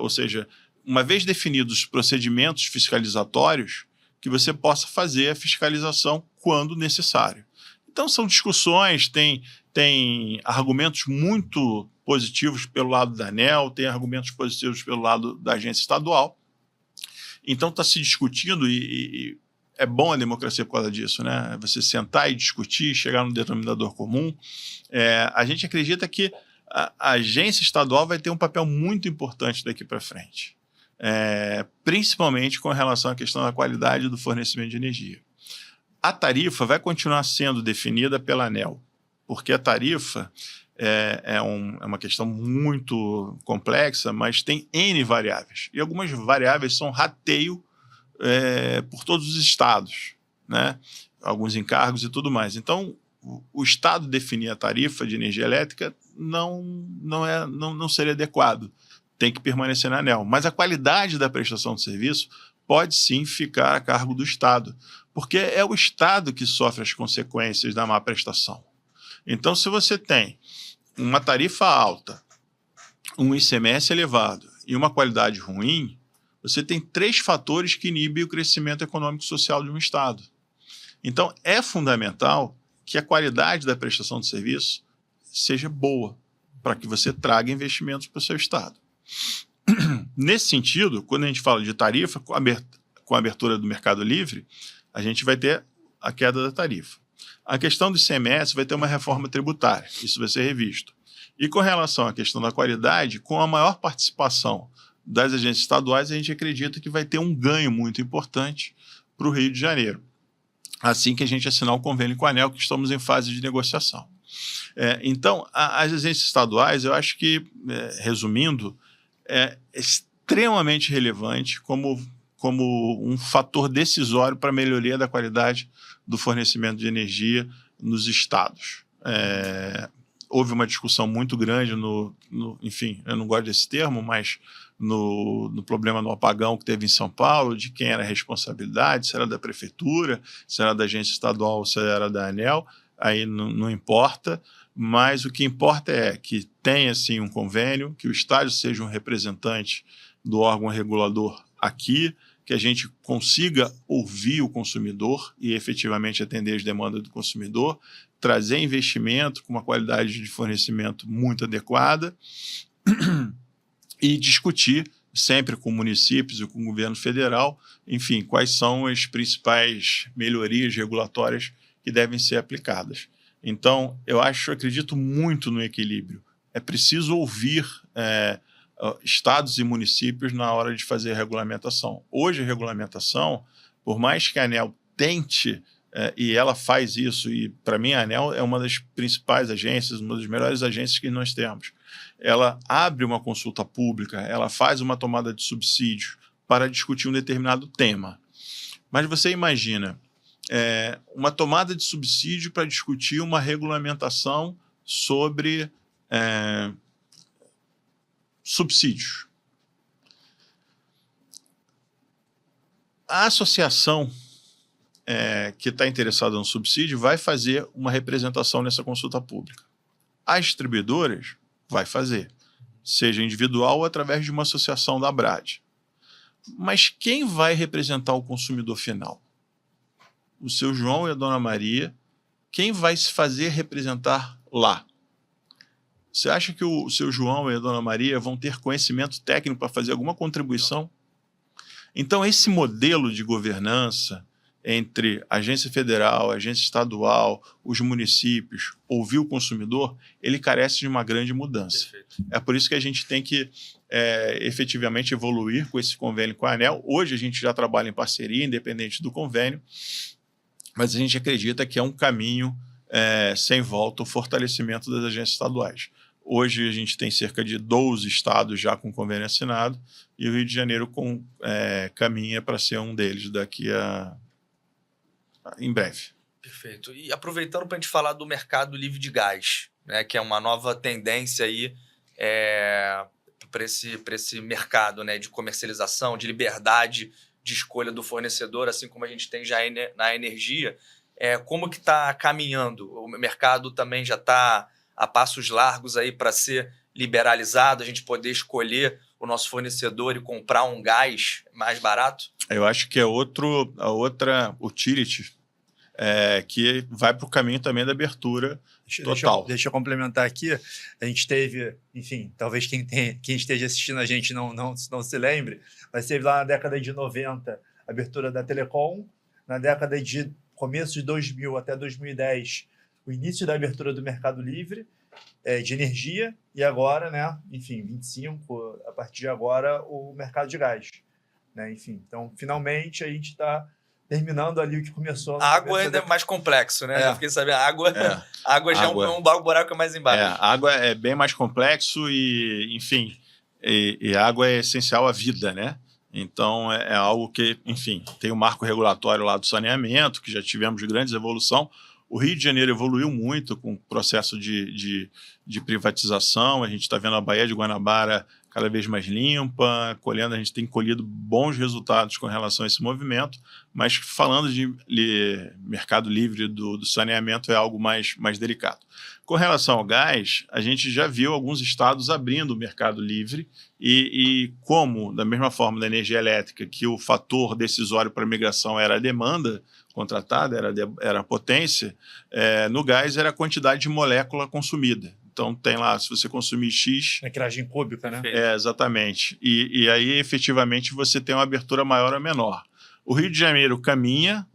Ou seja, uma vez definidos os procedimentos fiscalizatórios, que você possa fazer a fiscalização quando necessário. Então, são discussões, tem argumentos muito positivos pelo lado da ANEEL, tem argumentos positivos pelo lado da agência estadual. Então, está se discutindo e é bom a democracia por causa disso, né? Você sentar e discutir, chegar no denominador comum. A gente acredita que a agência estadual vai ter um papel muito importante daqui para frente, principalmente com relação à questão da qualidade do fornecimento de energia. A tarifa vai continuar sendo definida pela ANEEL, porque a tarifa é uma questão muito complexa, mas tem N variáveis. E algumas variáveis são rateio por todos os estados, né? Alguns encargos e tudo mais. Então, o Estado definir a tarifa de energia elétrica não seria adequado. Tem que permanecer na ANEEL. Mas a qualidade da prestação de serviço pode sim ficar a cargo do Estado, porque é o Estado que sofre as consequências da má prestação. Então, se você tem uma tarifa alta, um ICMS elevado e uma qualidade ruim, você tem 3 fatores que inibem o crescimento econômico e social de um Estado. Então, é fundamental que a qualidade da prestação de serviço seja boa, para que você traga investimentos para o seu Estado. Nesse sentido, quando a gente fala de tarifa, com a abertura do mercado livre, a gente vai ter a queda da tarifa. A questão do ICMS vai ter uma reforma tributária, isso vai ser revisto. E com relação à questão da qualidade, com a maior participação das agências estaduais, a gente acredita que vai ter um ganho muito importante para o Rio de Janeiro, assim que a gente assinar o convênio com a ANEEL, que estamos em fase de negociação. Então, as agências estaduais, eu acho que, resumindo, é extremamente relevante como um fator decisório para a melhoria da qualidade do fornecimento de energia nos estados. Houve uma discussão muito grande enfim, eu não gosto desse termo, mas no problema do apagão que teve em São Paulo, de quem era a responsabilidade, se era da prefeitura, se era da agência estadual, se era da ANEEL, aí não importa, mas o que importa é que tenha, sim, um convênio, que o Estado seja um representante do órgão regulador aqui, que a gente consiga ouvir o consumidor e efetivamente atender as demandas do consumidor, trazer investimento com uma qualidade de fornecimento muito adequada e discutir sempre com municípios e com o governo federal, enfim, quais são as principais melhorias regulatórias que devem ser aplicadas. Então, acredito muito no equilíbrio. É preciso ouvir estados e municípios na hora de fazer a regulamentação. Hoje, a regulamentação, por mais que a ANEEL tente, e ela faz isso, e para mim a ANEEL é uma das principais agências, uma das melhores agências que nós temos. Ela abre uma consulta pública, ela faz uma tomada de subsídio para discutir um determinado tema. Mas você imagina uma tomada de subsídio para discutir uma regulamentação sobre subsídios. A associação que está interessada no subsídio vai fazer uma representação nessa consulta pública. As distribuidoras vai fazer, seja individual ou através de uma associação da ABRAD. Mas quem vai representar o consumidor final? O seu João e a dona Maria. Quem vai se fazer representar lá? Você acha que o seu João e a dona Maria vão ter conhecimento técnico para fazer alguma contribuição? Então, esse modelo de governança entre agência federal, agência estadual, os municípios, ouvir o consumidor, ele carece de uma grande mudança. Perfeito. É por isso que a gente tem que efetivamente evoluir com esse convênio com a ANEEL. Hoje a gente já trabalha em parceria, independente do convênio, mas a gente acredita que é um caminho sem volta o fortalecimento das agências estaduais. Hoje a gente tem cerca de 12 estados já com convênio assinado e o Rio de Janeiro caminha para ser um deles em breve. Perfeito. E aproveitando para a gente falar do mercado livre de gás, né, que é uma nova tendência aí para esse mercado, né, de comercialização, de liberdade de escolha do fornecedor, assim como a gente tem já na energia. Como que está caminhando? O mercado também já está a passos largos aí para ser liberalizado, a gente poder escolher o nosso fornecedor e comprar um gás mais barato? Eu acho que é a outra utility que vai para o caminho também da abertura total. Deixa eu complementar aqui. A gente teve, enfim, talvez quem esteja assistindo a gente não se lembre, mas teve lá na década de 90 a abertura da Telecom, na década de começo de 2000 até 2010 o início da abertura do mercado livre de energia e agora, né, enfim, 25, a partir de agora, o mercado de gás. Né? Enfim, então, finalmente, a gente está terminando ali o que começou. A água ainda é mais complexo, né? Eu fiquei sabendo, a água já é um buraco mais embaixo. A água é bem mais complexo e, enfim, e a água é essencial à vida, né? Então, é algo que, enfim, tem o marco regulatório lá do saneamento, que já tivemos grande evolução. O Rio de Janeiro evoluiu muito com o processo de privatização. A gente está vendo a Baía de Guanabara cada vez mais limpa, a gente tem colhido bons resultados com relação a esse movimento, mas falando de mercado livre do saneamento é algo mais delicado. Com relação ao gás, a gente já viu alguns estados abrindo o mercado livre e como, da mesma forma da energia elétrica, que o fator decisório para a migração era a demanda contratada, era a potência, no gás era a quantidade de molécula consumida. Então, tem lá, se você consumir X... Metragem cúbica, né? Exatamente. E aí, efetivamente, você tem uma abertura maior ou menor. O Rio de Janeiro caminha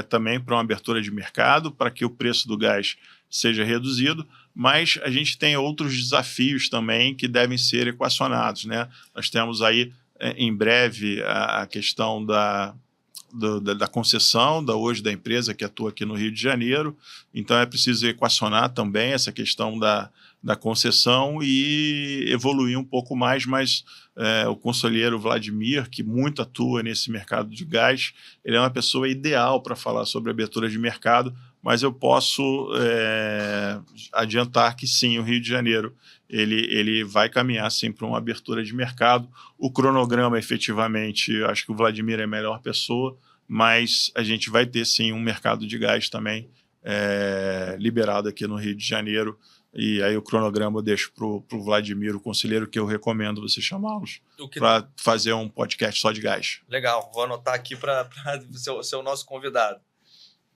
também para uma abertura de mercado, para que o preço do gás seja reduzido, mas a gente tem outros desafios também que devem ser equacionados, né? Nós temos aí, em breve, a questão da concessão hoje da empresa que atua aqui no Rio de Janeiro. Então, é preciso equacionar também essa questão da concessão e evoluir um pouco mais, mas o conselheiro Vladimir, que muito atua nesse mercado de gás, ele é uma pessoa ideal para falar sobre abertura de mercado, mas eu posso adiantar que sim, o Rio de Janeiro ele vai caminhar sim para uma abertura de mercado. O cronograma, efetivamente, acho que o Vladimir é a melhor pessoa, mas a gente vai ter sim um mercado de gás também liberado aqui no Rio de Janeiro. E aí o cronograma eu deixo para o Vladimir, o conselheiro, que eu recomendo você chamá-los para fazer um podcast só de gás. Legal, vou anotar aqui para ser o nosso convidado.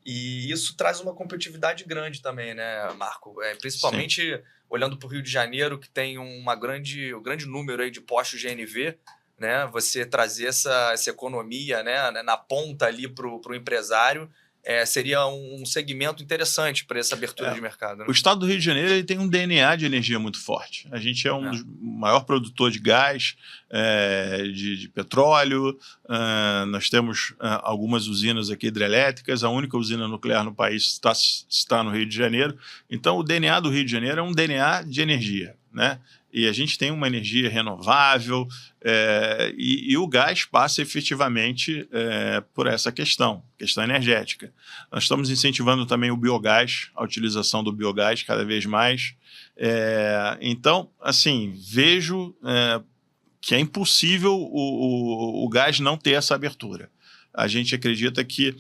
E isso traz uma competitividade grande também, né, Marco? Principalmente olhando para o Rio de Janeiro, que tem um grande número aí de postos GNV, né? Você trazer essa economia, né, na ponta ali para o empresário, seria um segmento interessante para essa abertura de mercado. Né? O estado do Rio de Janeiro ele tem um DNA de energia muito forte. A gente é maior produtor de gás, de petróleo, nós temos algumas usinas aqui hidrelétricas, a única usina nuclear no país está no Rio de Janeiro. Então, o DNA do Rio de Janeiro é um DNA de energia, né? E a gente tem uma energia renovável e o gás passa efetivamente por essa questão energética. Nós estamos incentivando também o biogás, a utilização do biogás cada vez mais. Então, assim, vejo que é impossível o gás não ter essa abertura. a gente acredita que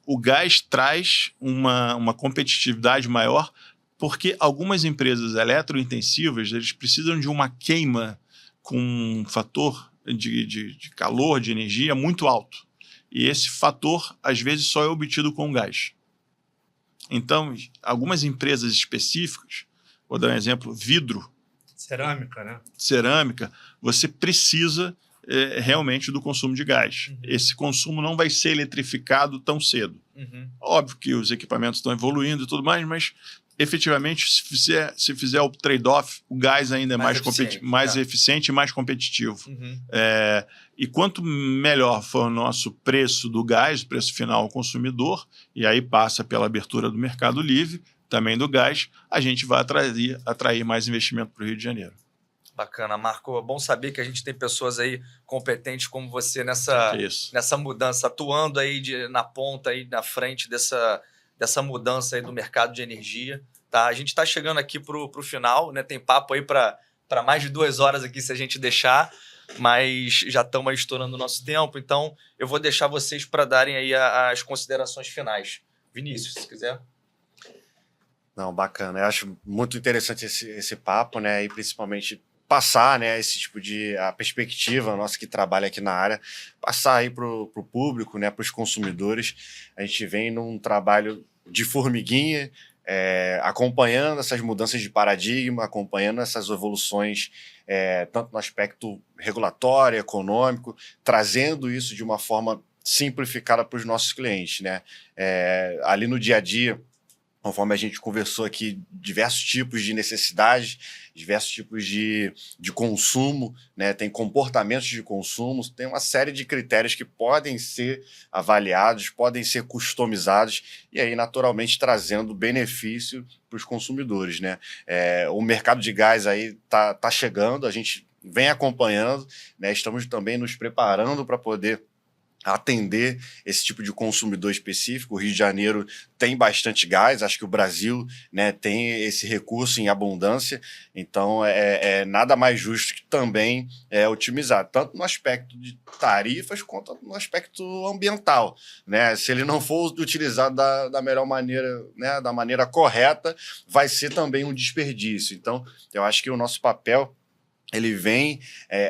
o gás traz uma competitividade maior, porque algumas empresas eletrointensivas eles precisam de uma queima com um fator de calor, de energia muito alto. E esse fator, às vezes, só é obtido com gás. Então, algumas empresas específicas, vou dar um exemplo, vidro, Cerâmica, né? cerâmica, você precisa realmente do consumo de gás. Uhum. Esse consumo não vai ser eletrificado tão cedo. Uhum. Óbvio que os equipamentos estão evoluindo e tudo mais, mas efetivamente, se fizer o trade-off, o gás ainda é mais eficiente e mais competitivo. Uhum. E quanto melhor for o nosso preço do gás, preço final ao consumidor, e aí passa pela abertura do mercado livre, também do gás, a gente vai atrair mais investimento para o Rio de Janeiro. Bacana, Marco. É bom saber que a gente tem pessoas aí competentes como você nessa mudança, atuando aí na ponta, aí na frente dessa mudança aí do mercado de energia. Tá? A gente está chegando aqui para o final, né? Tem papo aí para mais de 2 horas aqui, se a gente deixar, mas já estamos aí estourando o nosso tempo, então eu vou deixar vocês para darem aí as considerações finais. Vinícius, se quiser. Não, bacana. Eu acho muito interessante esse papo, né? E principalmente passar, né, esse tipo a perspectiva nossa que trabalha aqui na área, passar aí para o público, né, para os consumidores. A gente vem num trabalho de formiguinha, acompanhando essas mudanças de paradigma, acompanhando essas evoluções, tanto no aspecto regulatório, econômico, trazendo isso de uma forma simplificada para os nossos clientes, né? Ali no dia a dia, conforme a gente conversou aqui, diversos tipos de necessidades, diversos tipos de consumo, né? Tem comportamentos de consumo, tem uma série de critérios que podem ser avaliados, podem ser customizados e aí, naturalmente, trazendo benefício para os consumidores, né? O mercado de gás aí tá chegando, a gente vem acompanhando, né? Estamos também nos preparando para poder atender esse tipo de consumidor específico. O Rio de Janeiro tem bastante gás, acho que o Brasil, né, tem esse recurso em abundância, então nada mais justo que também otimizar, tanto no aspecto de tarifas quanto no aspecto ambiental, né? Se ele não for utilizado da melhor maneira, né, da maneira correta, vai ser também um desperdício. Então, eu acho que o nosso papel ele vem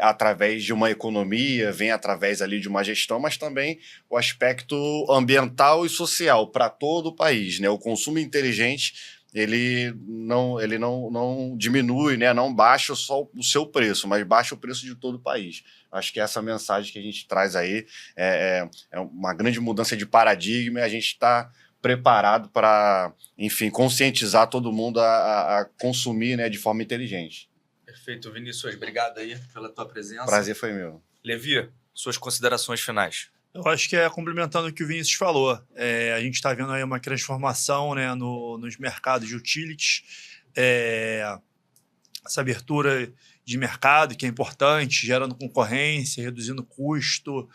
através de uma economia, vem através ali de uma gestão, mas também o aspecto ambiental e social para todo o país, né? O consumo inteligente, ele não diminui, né? Não baixa só o seu preço, mas baixa o preço de todo o país. Acho que essa mensagem que a gente traz aí é uma grande mudança de paradigma e a gente está preparado para, enfim, conscientizar todo mundo a consumir, né, de forma inteligente. Perfeito, Vinícius. Obrigado aí pela tua presença. Prazer foi meu. Levi, suas considerações finais. Eu acho que complementando o que o Vinícius falou, a gente está vendo aí uma transformação, né, nos mercados de utilities, essa abertura de mercado que é importante, gerando concorrência, reduzindo custo,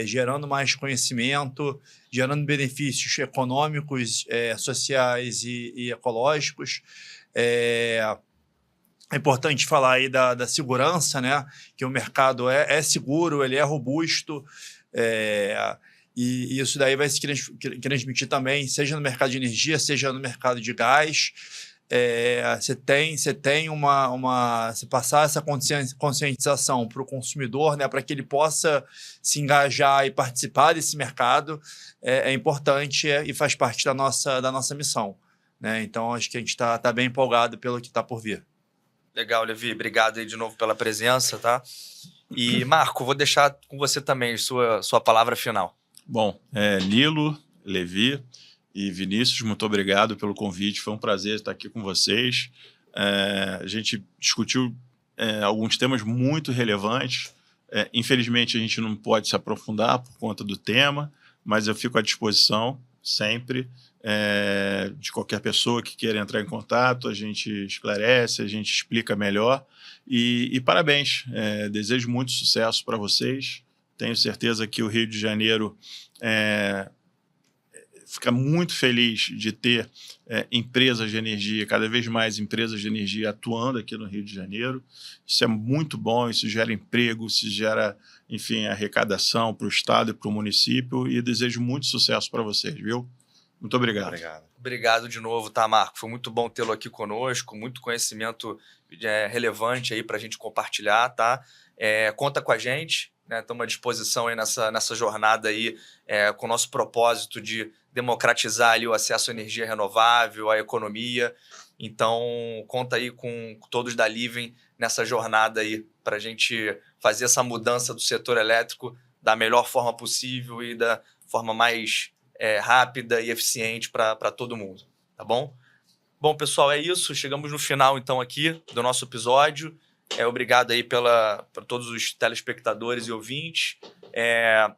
gerando mais conhecimento, gerando benefícios econômicos, sociais e ecológicos. É importante falar aí da segurança, né? Que o mercado é seguro, ele é robusto, e isso daí vai se transmitir também, seja no mercado de energia, seja no mercado de gás. Você tem se passar essa conscientização para o consumidor, né? Para que ele possa se engajar e participar desse mercado, é importante e faz parte da nossa missão, né? Então, acho que a gente está bem empolgado pelo que está por vir. Legal, Levi. Obrigado aí de novo pela presença, tá? E, Marco, vou deixar com você também sua palavra final. Bom, Nilo, Levi e Vinícius, muito obrigado pelo convite. Foi um prazer estar aqui com vocês. A gente discutiu alguns temas muito relevantes. Infelizmente, a gente não pode se aprofundar por conta do tema, mas eu fico à disposição sempre. De qualquer pessoa que queira entrar em contato, a gente esclarece, a gente explica melhor. E parabéns, desejo muito sucesso para vocês. Tenho certeza que o Rio de Janeiro fica muito feliz de ter empresas de energia, cada vez mais empresas de energia atuando aqui no Rio de Janeiro. Isso é muito bom, isso gera emprego, isso gera, enfim, arrecadação para o Estado e para o município, e desejo muito sucesso para vocês, viu? Muito obrigado. Obrigado de novo, tá, Marco? Foi muito bom tê-lo aqui conosco, muito conhecimento relevante aí para a gente compartilhar, tá? Conta com a gente, né? Estamos à disposição aí nessa jornada aí, com o nosso propósito de democratizar ali o acesso à energia renovável, à economia. Então, conta aí com todos da Livem nessa jornada aí para a gente fazer essa mudança do setor elétrico da melhor forma possível e da forma mais rápida e eficiente para todo mundo, tá bom? Bom, pessoal, é isso. Chegamos no final, então, aqui do nosso episódio. Obrigado aí para todos os telespectadores e ouvintes.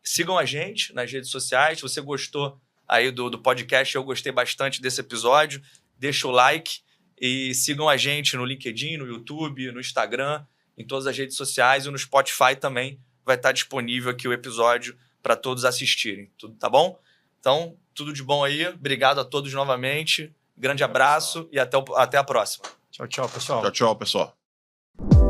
Sigam a gente nas redes sociais. Se você gostou aí do podcast, eu gostei bastante desse episódio, deixa o like e sigam a gente no LinkedIn, no YouTube, no Instagram, em todas as redes sociais, e no Spotify também vai estar disponível aqui o episódio para todos assistirem. Tudo tá bom? Então, tudo de bom aí. Obrigado a todos novamente. Grande abraço e até a próxima. Tchau, tchau, pessoal. Tchau, tchau, pessoal.